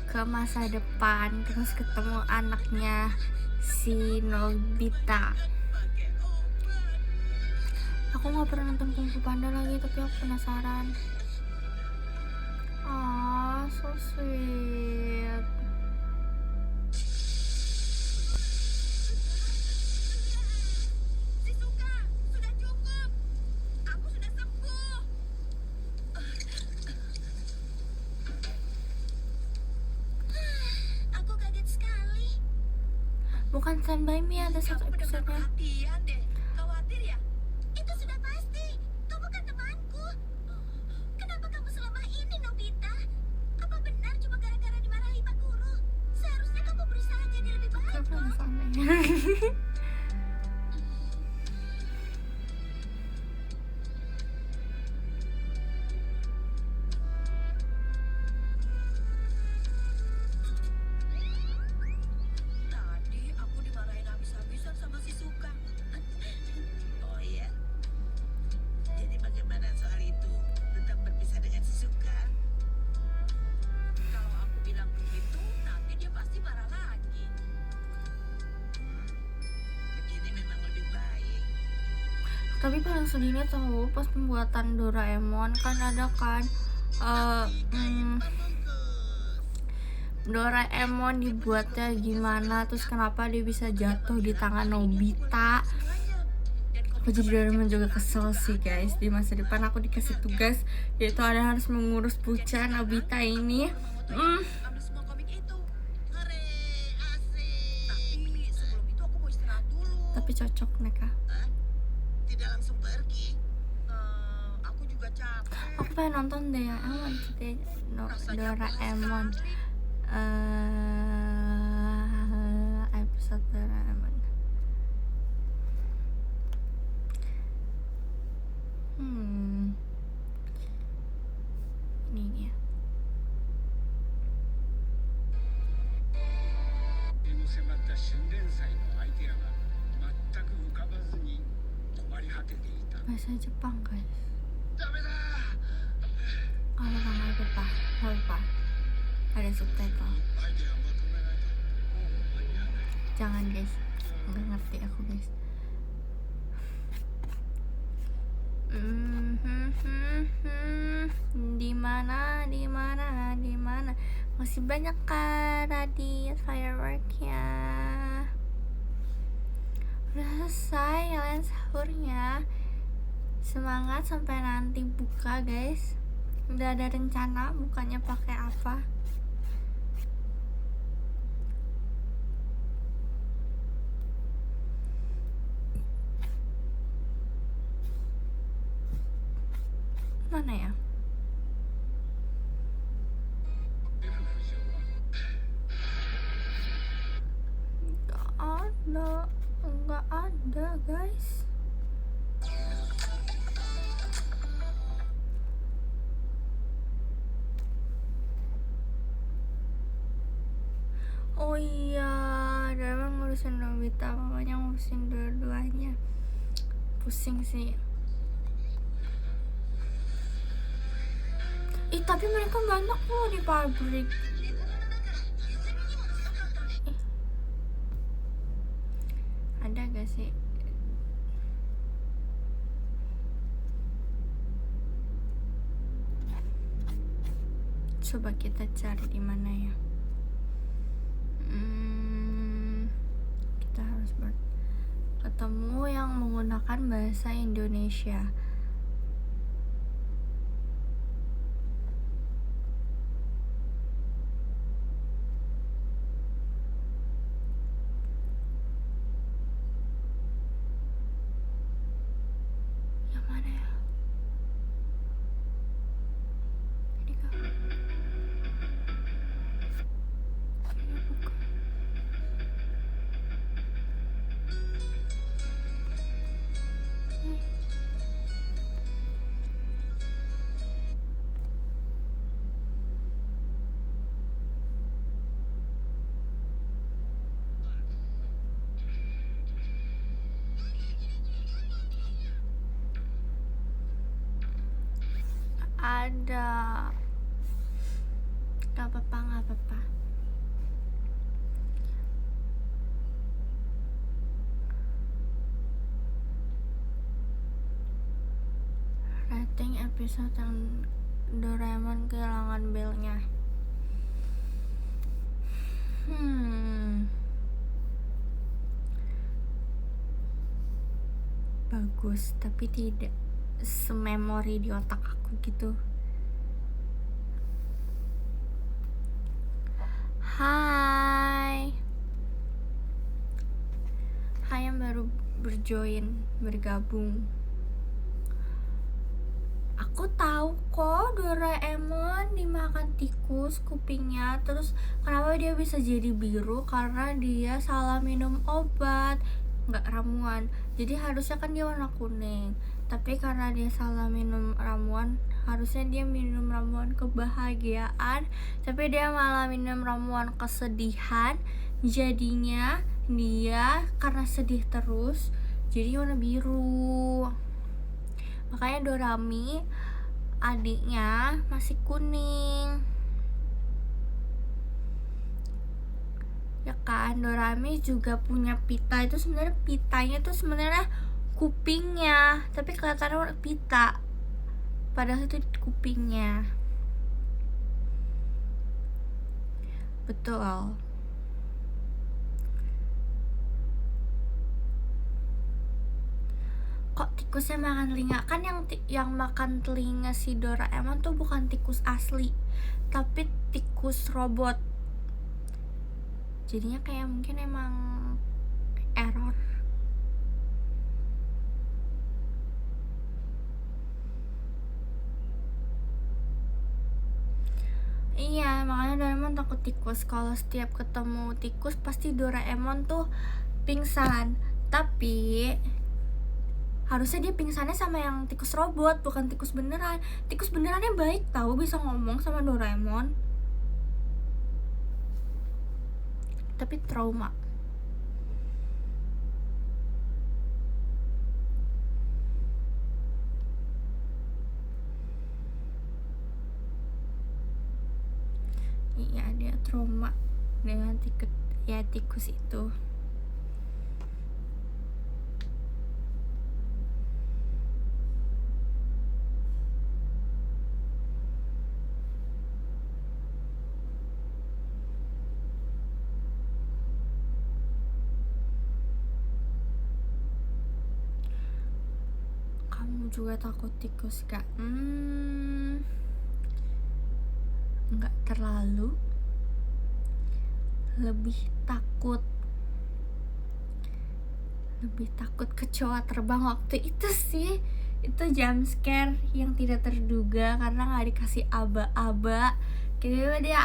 ke masa depan, terus ketemu anaknya si Nobita. Aku nggak pernah nonton Kung Fu Panda lagi, tapi aku penasaran. Ah, so sweet. Shizuka, sudah cukup. Aku sudah sembuh. Aku kaget sekali. Bukan Stand By Me, ada satu Kamu benar-benar episode-nya. perhatian deh. Khawatir ya? Itu sudah pasti. Kamu kan temanku. Kenapa kamu selama ini, Nobita? Apa benar cuma gara-gara dimarahi Pak Guru? Seharusnya kamu berusaha jadi lebih baik, Kenapa loh. ada aneh? Tadi aku dimarahin habis-habisan sama Shizuka. Oh iya? Jadi bagaimana soal itu? Tentang berpisah dengan Shizuka? Kalau aku bilang begitu, nanti dia pasti marah lagi. Begini memang lebih baik. Tapi paling sedihnya tahu pas pembuatan Doraemon kan ada kan Doraemon dibuatnya gimana, terus kenapa dia bisa jatuh di tangan Nobita. Aku jadi Doraemon juga kesel sih guys. Di masa depan aku dikasih tugas, yaitu ada harus mengurus bocah Nobita ini. Ambil semua komik itu. Hore, asik. Tapi sebelum itu aku mau istirahat dulu. Tapi cocok mereka. Hah? Tidak langsung pergi. Aku juga capek. Aku pengen nonton Doraemon today. Doraemon episode Doraemon. Ini dia. 目の迫った春連載のアイデアが全く浮かばずに困り果てていた。 Bahasa Jepang guys. ダメだ。 Oh, nggak apa-apa. Nggak apa-apa. Ada subtitle. アイデアまとめないともう間に合わない。 Jangan guys. Nggak ngerti aku guys. Di mana? Masih banyak kan tadi fireworknya. Udah selesai kalian sahurnya. Semangat sampai nanti buka guys. Udah ada rencana bukanya pakai apa? Mana ya? F 不条は Nggak ada guys. Oh iya, Doraemon ngurusin Nobita, mamanya ngurusin dua-duanya. Pusing sih. Tapi mereka banyak loh di pabrik. Ada gak sih? Coba kita cari di mana ya. Kita harus ketemu yang menggunakan bahasa Indonesia. Yang mana ya? Ini kah? Ini bukan. Ada Gak apa-apa, gak apa-apa. Rating episode yang Doraemon kehilangan belnya. Bagus, tapi tidak sememori di otak aku gitu. Hai yang baru bergabung. Aku tahu kok Doraemon dimakan tikus kupingnya. Terus kenapa dia bisa jadi biru? Karena dia salah minum obat, nggak ramuan. Jadi harusnya kan dia warna kuning, tapi karena dia salah minum ramuan, harusnya dia minum ramuan kebahagiaan, tapi dia malah minum ramuan kesedihan. Jadinya dia karena sedih terus jadi warna biru. Makanya Dorami adiknya masih kuning, ya kan. Dorami juga punya pita. Itu sebenarnya pitanya tuh sebenarnya kupingnya, tapi kelihatannya warna pita, padahal itu kupingnya. Betul. Kok tikusnya makan telinga? Kan yang makan telinga si Doraemon tuh bukan tikus asli, tapi tikus robot. Jadinya kayak mungkin emang error. Iya, makanya Doraemon takut tikus. Kalau setiap ketemu tikus pasti Doraemon tuh pingsan. Tapi harusnya dia pingsannya sama yang tikus robot, bukan tikus beneran. Tikus benerannya baik tahu, bisa ngomong sama Doraemon. Tapi trauma. Iya, dia trauma dengan tikus itu. Kamu juga takut tikus gak? Enggak terlalu. Lebih takut kecoa terbang waktu itu sih. Itu jump scare yang tidak terduga karena nggak dikasih aba-aba. Kayaknya dia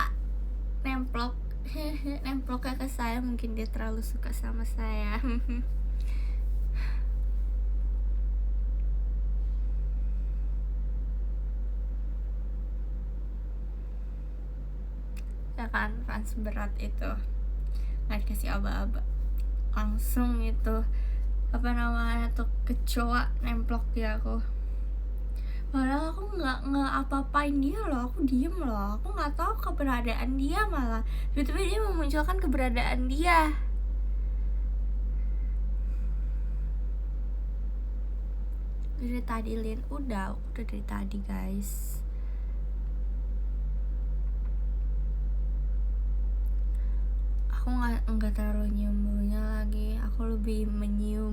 nemploknya ke saya. Mungkin dia terlalu suka sama saya. Ya kan, fans berat itu nggak dikasih aba-aba, langsung itu apa namanya tuh kecoa nemplok di aku. Padahal aku nggak apa-apain dia loh, aku diem loh, aku nggak tahu keberadaan dia, malah tiba-tiba dia memunculkan keberadaan dia. Dari tadi Lin, udah dari tadi guys. Aku nggak terlalu nyium baunya lagi. Aku lebih menyium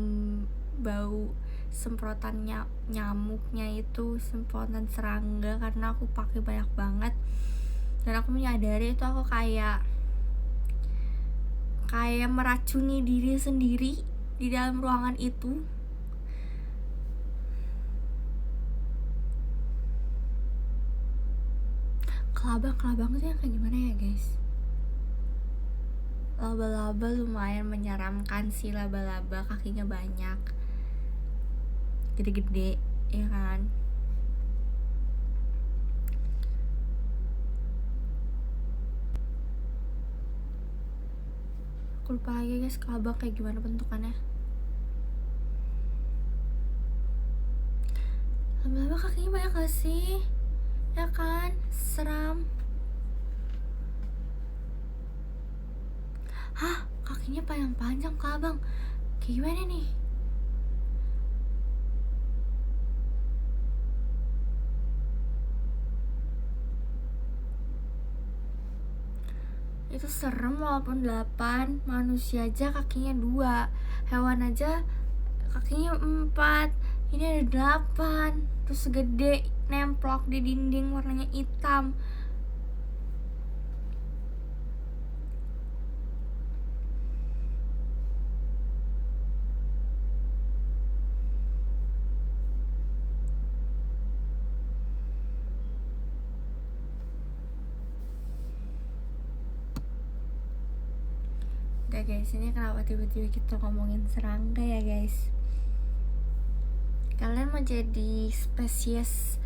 bau semprotan nyamuknya itu, semprotan serangga, karena aku pakai banyak banget. Dan aku menyadari itu aku kayak meracuni diri sendiri di dalam ruangan itu. Kelabang tuh yang kayak gimana ya guys? Laba-laba lumayan menyeramkan sih. Laba-laba kakinya banyak, gede-gede, ya kan. Aku lupa lagi guys, kelabang kayak gimana bentukannya. Laba-laba kakinya banyak gak sih? Ya kan, seram. Hah, kakinya panjang-panjang Kak Abang. Kayak gimana nih? Itu serem walaupun 8. Manusia aja kakinya 2, hewan aja kakinya 4, ini ada 8. Terus gede, nemplok di dinding, warnanya hitam. Udah guys, ini kenapa tiba-tiba kita ngomongin serangga ya guys? Kalian mau jadi spesies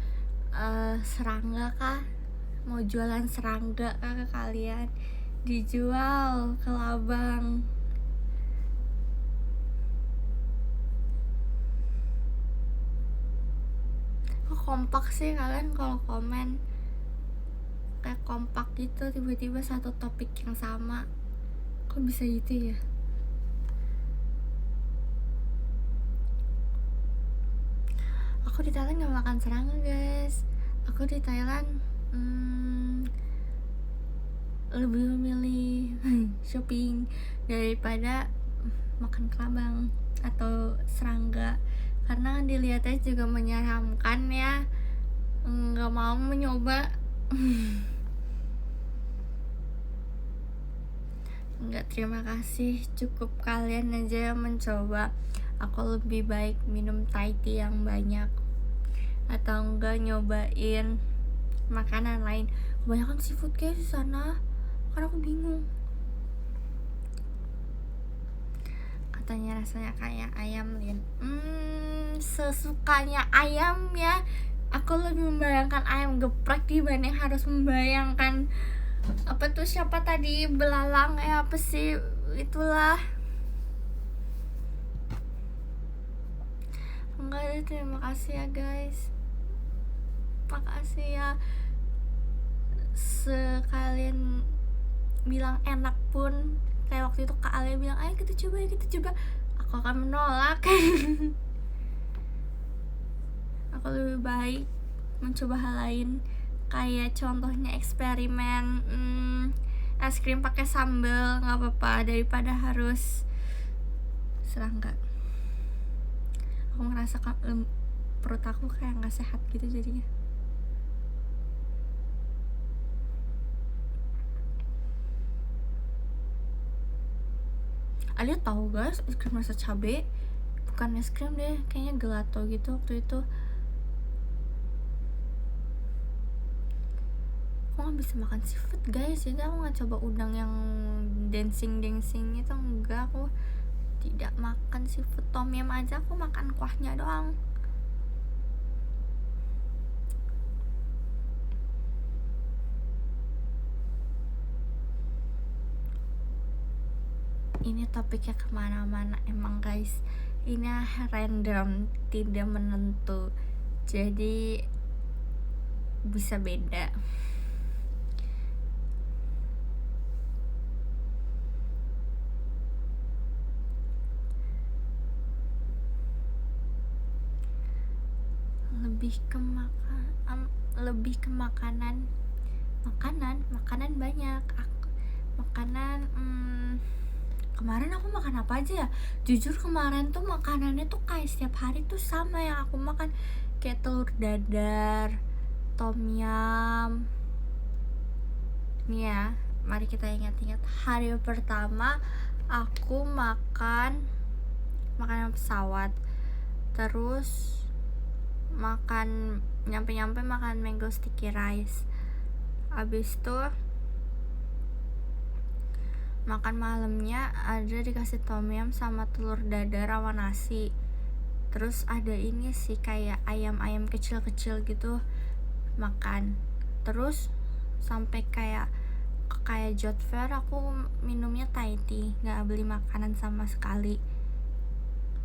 serangga kah? Mau jualan serangga kah ke kalian? Dijual ke Labang. Kok kompak sih kalian kalau komen? Kayak kompak gitu, tiba-tiba satu topik yang sama. Kok bisa gitu ya? Aku di Thailand gak makan serangga guys. Aku di Thailand lebih memilih shopping daripada makan kelabang atau serangga, karena dilihatnya juga menyeramkan ya. Nggak mau mencoba. Enggak, terima kasih, cukup kalian aja yang mencoba. Aku lebih baik minum Thai tea yang banyak atau enggak nyobain makanan lain. Kebanyakan seafood guys di sana, karena aku bingung. Katanya rasanya kayak ayam, Lin. Sesukanya ayam ya. Aku lebih membayangkan ayam geprek dibanding harus membayangkan apa tuh, siapa tadi, belalang apa sih itulah. Enggak deh, terima kasih ya guys, makasih ya. Sekalian bilang enak pun, kayak waktu itu Kak Ale bilang ayo kita coba, aku akan menolak. Aku lebih baik mencoba hal lain, kayak contohnya eksperimen es krim pakai sambal, nggak apa-apa daripada harus serangga. Aku ngerasa perut aku kayak nggak sehat gitu jadinya. Ada tahu guys es krim rasa cabe, bukan es krim deh, kayaknya gelato gitu waktu itu. Aku gak bisa makan seafood guys, jadi aku gak coba udang yang dancing itu, enggak. Aku tidak makan seafood. Tom yum aja aku makan kuahnya doang. Ini topiknya kemana-mana emang guys, ini random, tidak menentu, jadi bisa beda. Lebih ke makanan banyak. Kemarin aku makan apa aja ya? Jujur kemarin tuh makanannya tuh kayak setiap hari tuh sama yang aku makan, kayak telur dadar, tom yum. Nih ya, mari kita ingat-ingat. Hari pertama aku makan makanan pesawat, terus makan nyampe makan mango sticky rice. Abis itu makan malamnya ada dikasih tom yum sama telur dadar sama nasi. Terus ada ini sih kayak ayam kecil-kecil gitu makan. Terus sampai kayak Job Fair aku minumnya Thai tea, nggak beli makanan sama sekali.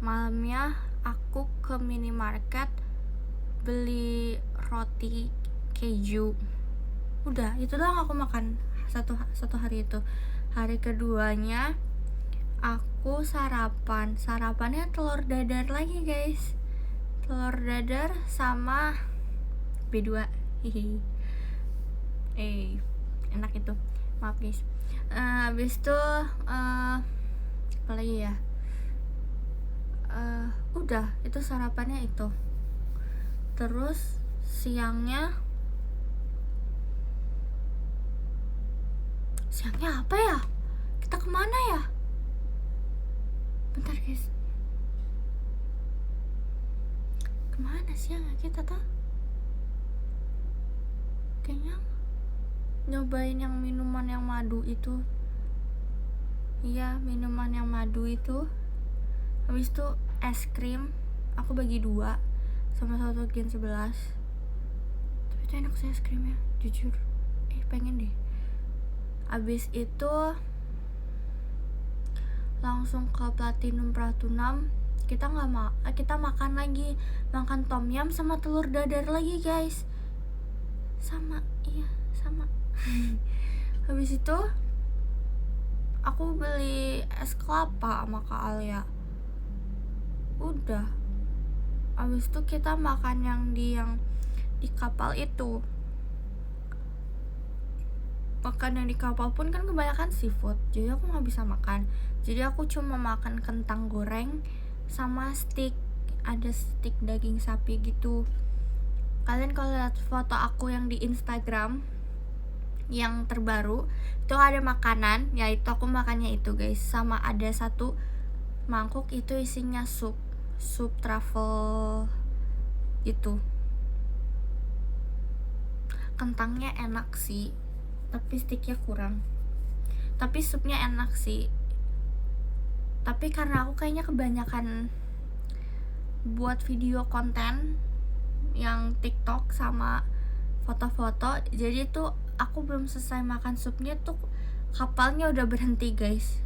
Malamnya aku ke minimarket beli roti keju. Udah itu doang aku makan satu hari itu. Hari keduanya aku sarapannya telur dadar lagi guys, telur dadar sama B2. Hihi. Enak itu, maaf guys. Habis itu apa lagi ya, udah itu sarapannya itu. Terus siangnya apa ya, kita kemana ya, bentar guys, kemana siangnya kita tuh? Kayaknya nyobain yang minuman yang madu itu. Iya, minuman yang madu itu. Habis itu es krim aku bagi 2 sama satu gen 11. Tapi itu enak sih es krimnya, jujur. Pengen deh. Habis itu langsung ke Platinum Pratunam. Kita makan lagi, makan tom yum sama telur dadar lagi guys. Sama. Habis itu aku beli es kelapa sama Kak Alia. Udah. Habis itu kita makan yang di kapal itu. Makan yang di kapal pun kan kebanyakan seafood, jadi aku nggak bisa makan. Jadi aku cuma makan kentang goreng sama steak, ada steak daging sapi gitu. Kalian kalau lihat foto aku yang di Instagram yang terbaru itu ada makanan, yaitu aku makannya itu guys. Sama ada satu mangkuk itu isinya sup truffle gitu. Kentangnya enak sih, tapi steaknya kurang. Tapi supnya enak sih. Tapi karena aku kayaknya kebanyakan buat video konten yang TikTok sama foto-foto, jadi tuh aku belum selesai makan supnya tuh kapalnya udah berhenti guys.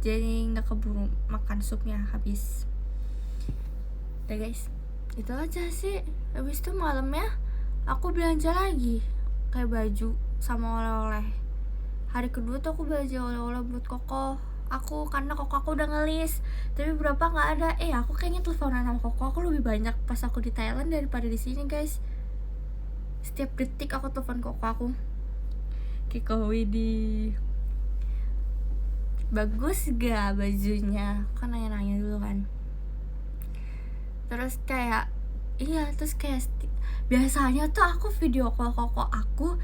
Jadi nggak keburu makan supnya, habis. Udah guys, itu aja sih. Habis itu malamnya aku belanja lagi kayak baju sama oleh-oleh. Hari kedua tuh aku belanja oleh-oleh buat koko aku, karena koko aku udah ngelis tapi berapa nggak ada. Aku kayaknya teleponan sama koko aku lebih banyak pas aku di Thailand daripada di sini guys. Setiap detik aku telepon koko aku. Kiko Widi, bagus gak bajunya? Kan nanya-nanya dulu kan. Terus kayak biasanya tuh aku video call koko aku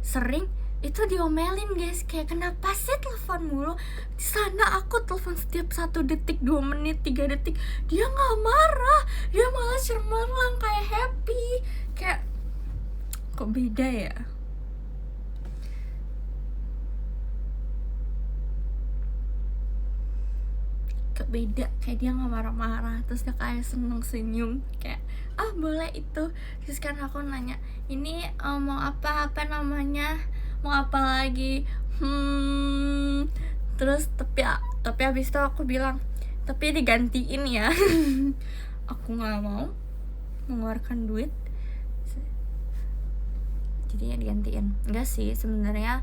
sering itu diomelin guys, kayak kenapa sih telepon mulu. Di sana aku telepon setiap 1 detik, 2 menit, 3 detik, dia nggak marah, dia malah cemerlang kayak happy. Kayak kok beda ya. Beda, kayak dia nggak marah-marah, terus dia kayak seneng senyum, kayak boleh itu. Terus kan aku nanya, ini mau apa namanya, mau apa lagi, terus tapi habis itu aku bilang, tapi digantiin ya. Aku nggak mau mengeluarkan duit, jadinya digantiin. Enggak sih sebenarnya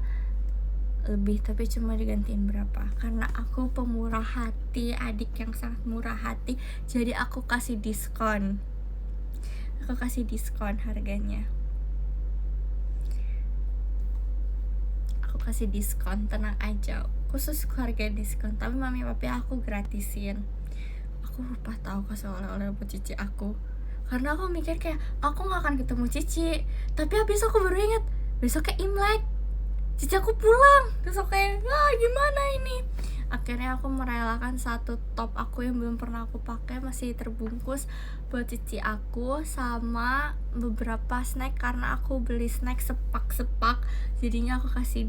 lebih, tapi cuma digantiin berapa, karena aku pemurah hati, adik yang sangat murah hati, jadi aku kasih diskon harganya. Aku kasih diskon, tenang aja, khusus keluarga diskon. Tapi mami papi aku gratisin. Aku lupa tahu kasih oleh-oleh buat cici aku, karena aku mikir kayak aku nggak akan ketemu cici. Tapi habis aku baru inget besoknya Imlek, cici aku pulang. Terus aku kayak gimana ini. Akhirnya aku merelakan satu top aku yang belum pernah aku pakai, masih terbungkus, buat cici aku, sama beberapa snack, karena aku beli snack sepak jadinya aku kasih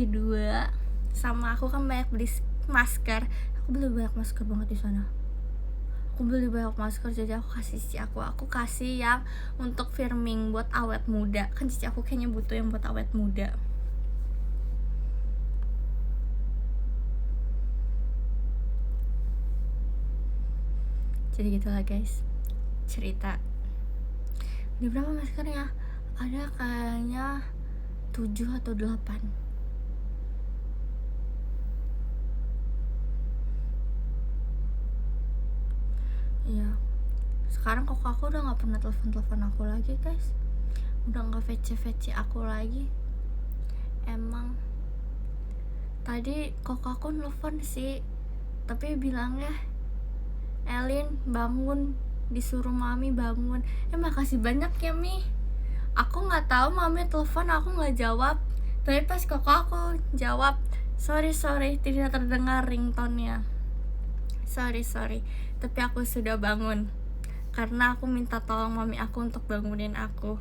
dua. Sama aku kan banyak beli masker, aku beli banyak masker banget di sana. Aku beli banyak masker, jadi aku kasih cici aku kasih yang untuk firming buat awet muda, kan cici aku kayaknya butuh yang buat awet muda. Jadi gitulah guys cerita. Di berapa maskernya? Ada kayaknya 7 atau 8. sekarang kok aku udah nggak pernah telepon aku lagi guys, udah nggak VC aku lagi. Emang tadi kok aku nelfon sih, tapi bilangnya Elin bangun, disuruh mami bangun. Makasih banyak ya Mi. Aku nggak tahu mami telepon, aku nggak jawab. Tapi pas kok aku jawab, sorry tidak terdengar ringtone-nya. Sorry. Tapi aku sudah bangun karena aku minta tolong mami aku untuk bangunin aku.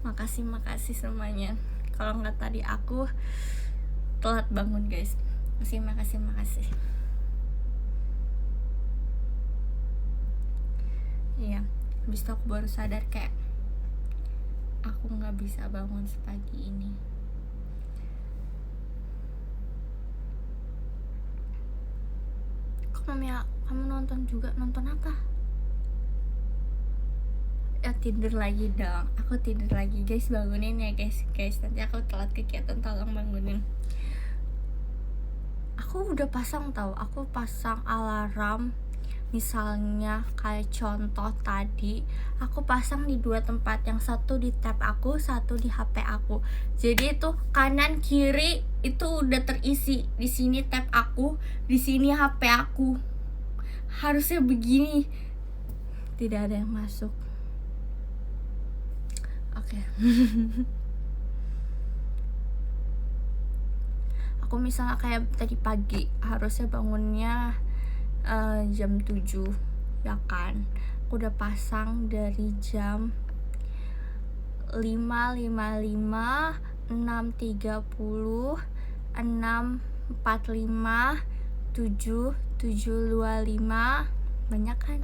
Makasih semuanya. Kalau nggak tadi aku telat bangun guys. Makasih. Iya, habis itu aku baru sadar kayak aku nggak bisa bangun sepagi ini. Kok mami, kamu nonton juga? Nonton apa? Ya tidur lagi dong. Aku tidur lagi guys, bangunin ya guys. Nanti aku telat kegiatan, tolong bangunin. Aku udah pasang aku pasang alarm. Misalnya kayak contoh tadi, aku pasang di 2 tempat, yang satu di tab aku, satu di HP aku. Jadi itu kanan kiri itu udah terisi. Di sini tab aku, di sini HP aku. Harusnya begini. Tidak ada yang masuk. Oke. Aku misalnya kayak tadi pagi harusnya bangunnya jam 7 ya kan. Aku udah pasang dari jam 5.55, 6.30, 6.45, 7.25. Banyak kan?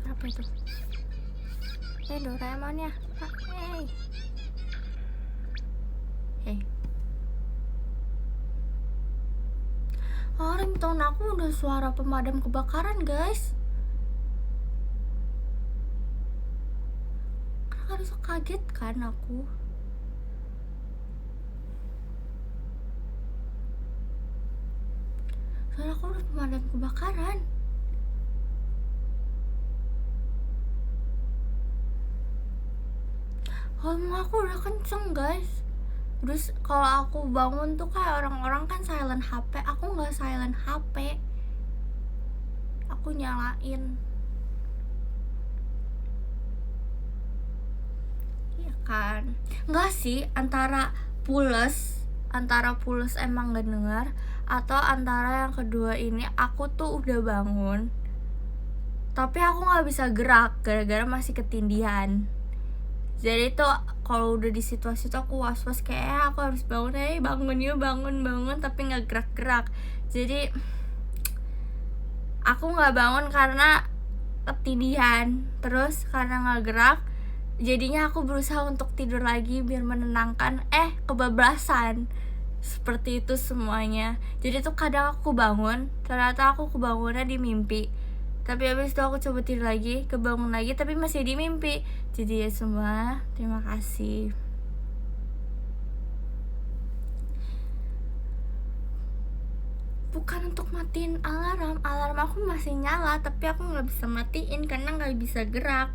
Apa itu? Doraemon ya. Hey. Ringtone aku udah suara pemadam kebakaran guys. Harus kaget kan aku. Soalnya aku udah pemadam kebakaran. Ngomong aku udah kenceng guys. Terus kalau aku bangun tuh kayak orang-orang kan silent HP, aku nggak silent HP, aku nyalain. Iya kan? Nggak sih, antara pules emang nggak dengar, atau antara yang kedua ini aku tuh udah bangun tapi aku nggak bisa gerak gara-gara masih ketindihan. Jadi tuh kalau udah di situasi itu aku was-was kayak aku harus bangun, bangun tapi nggak gerak-gerak. Jadi aku nggak bangun karena ketindihan, terus karena nggak gerak jadinya aku berusaha untuk tidur lagi biar menenangkan, kebablasan. Seperti itu semuanya. Jadi tuh kadang aku bangun, ternyata aku kebangunnya di mimpi. Tapi habis itu aku coba tidur lagi, kebangun lagi tapi masih di mimpi. Jadi ya semua, terima kasih. Bukan untuk matiin alarm aku masih nyala, tapi aku nggak bisa matiin karena nggak bisa gerak.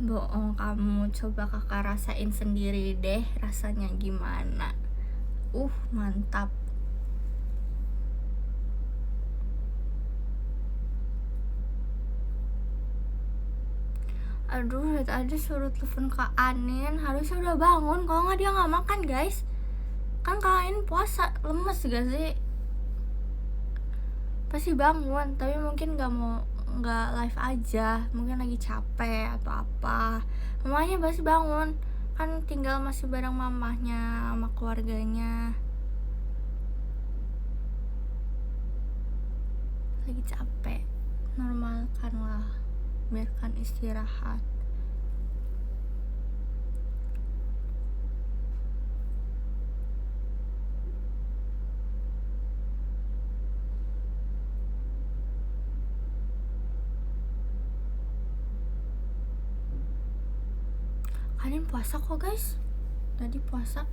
Bohong kamu, coba kakak rasain sendiri deh rasanya gimana. Mantap. Aduh, tadi suruh telepon Kak Anin, harusnya udah bangun. Kalau nggak dia nggak makan guys. Kan Kak Anin puasa, lemes gak sih? Pasti bangun, tapi mungkin nggak live aja, mungkin lagi capek atau apa. Mamanya pasti bangun, kan tinggal masih bareng mamahnya sama keluarganya. Lagi capek, normalkanlah, biarkan istirahat. Kalian puasa kok guys. Tadi puasa.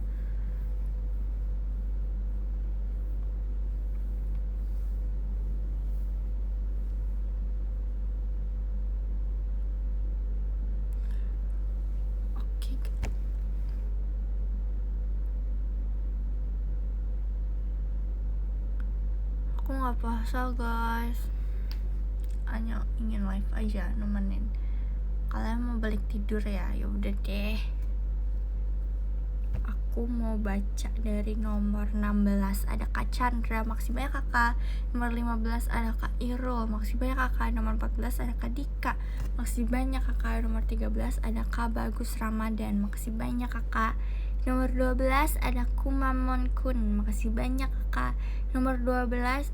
Oke. Aku nggak puasa guys. Hanya ingin live aja nemenin. Kalian mau balik tidur ya? Ya udah deh. Aku mau baca dari nomor 16 ada Kak Chandra, makasih banyak kakak. Nomor 15 ada Kak Irul, makasih banyak kakak. Nomor 14 ada Kak Dika, makasih banyak kakak. Nomor 13 ada Kak Bagus Ramadan, makasih banyak kakak. Nomor 12 ada Kumamon Kun, makasih banyak kakak. Nomor 12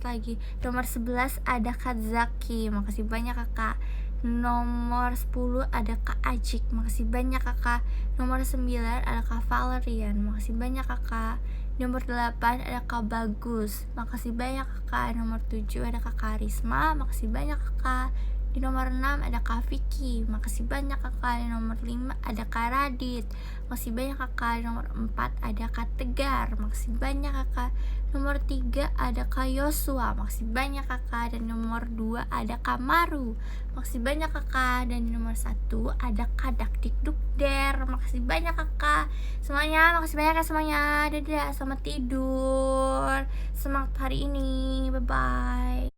lagi. Nomor 11 ada Kak Zaki, makasih banyak kakak. Nomor 10 ada Kak Ajik, makasih banyak kakak. Nomor 9 ada Kak Valerian, makasih banyak kakak. Nomor 8 ada Kak Bagus, makasih banyak kakak. Nomor 7 ada Kak Karisma, makasih banyak kakak. Di nomor 6 ada Kak Vicky, makasih banyak kakak. Di nomor 5 ada Kak Radit, makasih banyak kakak. Di nomor 4 ada Kak Tegar, makasih banyak kakak. Nomor 3 ada Kak Yosua, makasih banyak kakak. Dan nomor 2 ada Kak Maru, makasih banyak kakak. Dan di nomor 1 ada Kak Dakdikdukder, makasih banyak kakak. Semuanya makasih banyak ya semuanya. Dadah, selamat tidur, semangat hari ini, bye bye.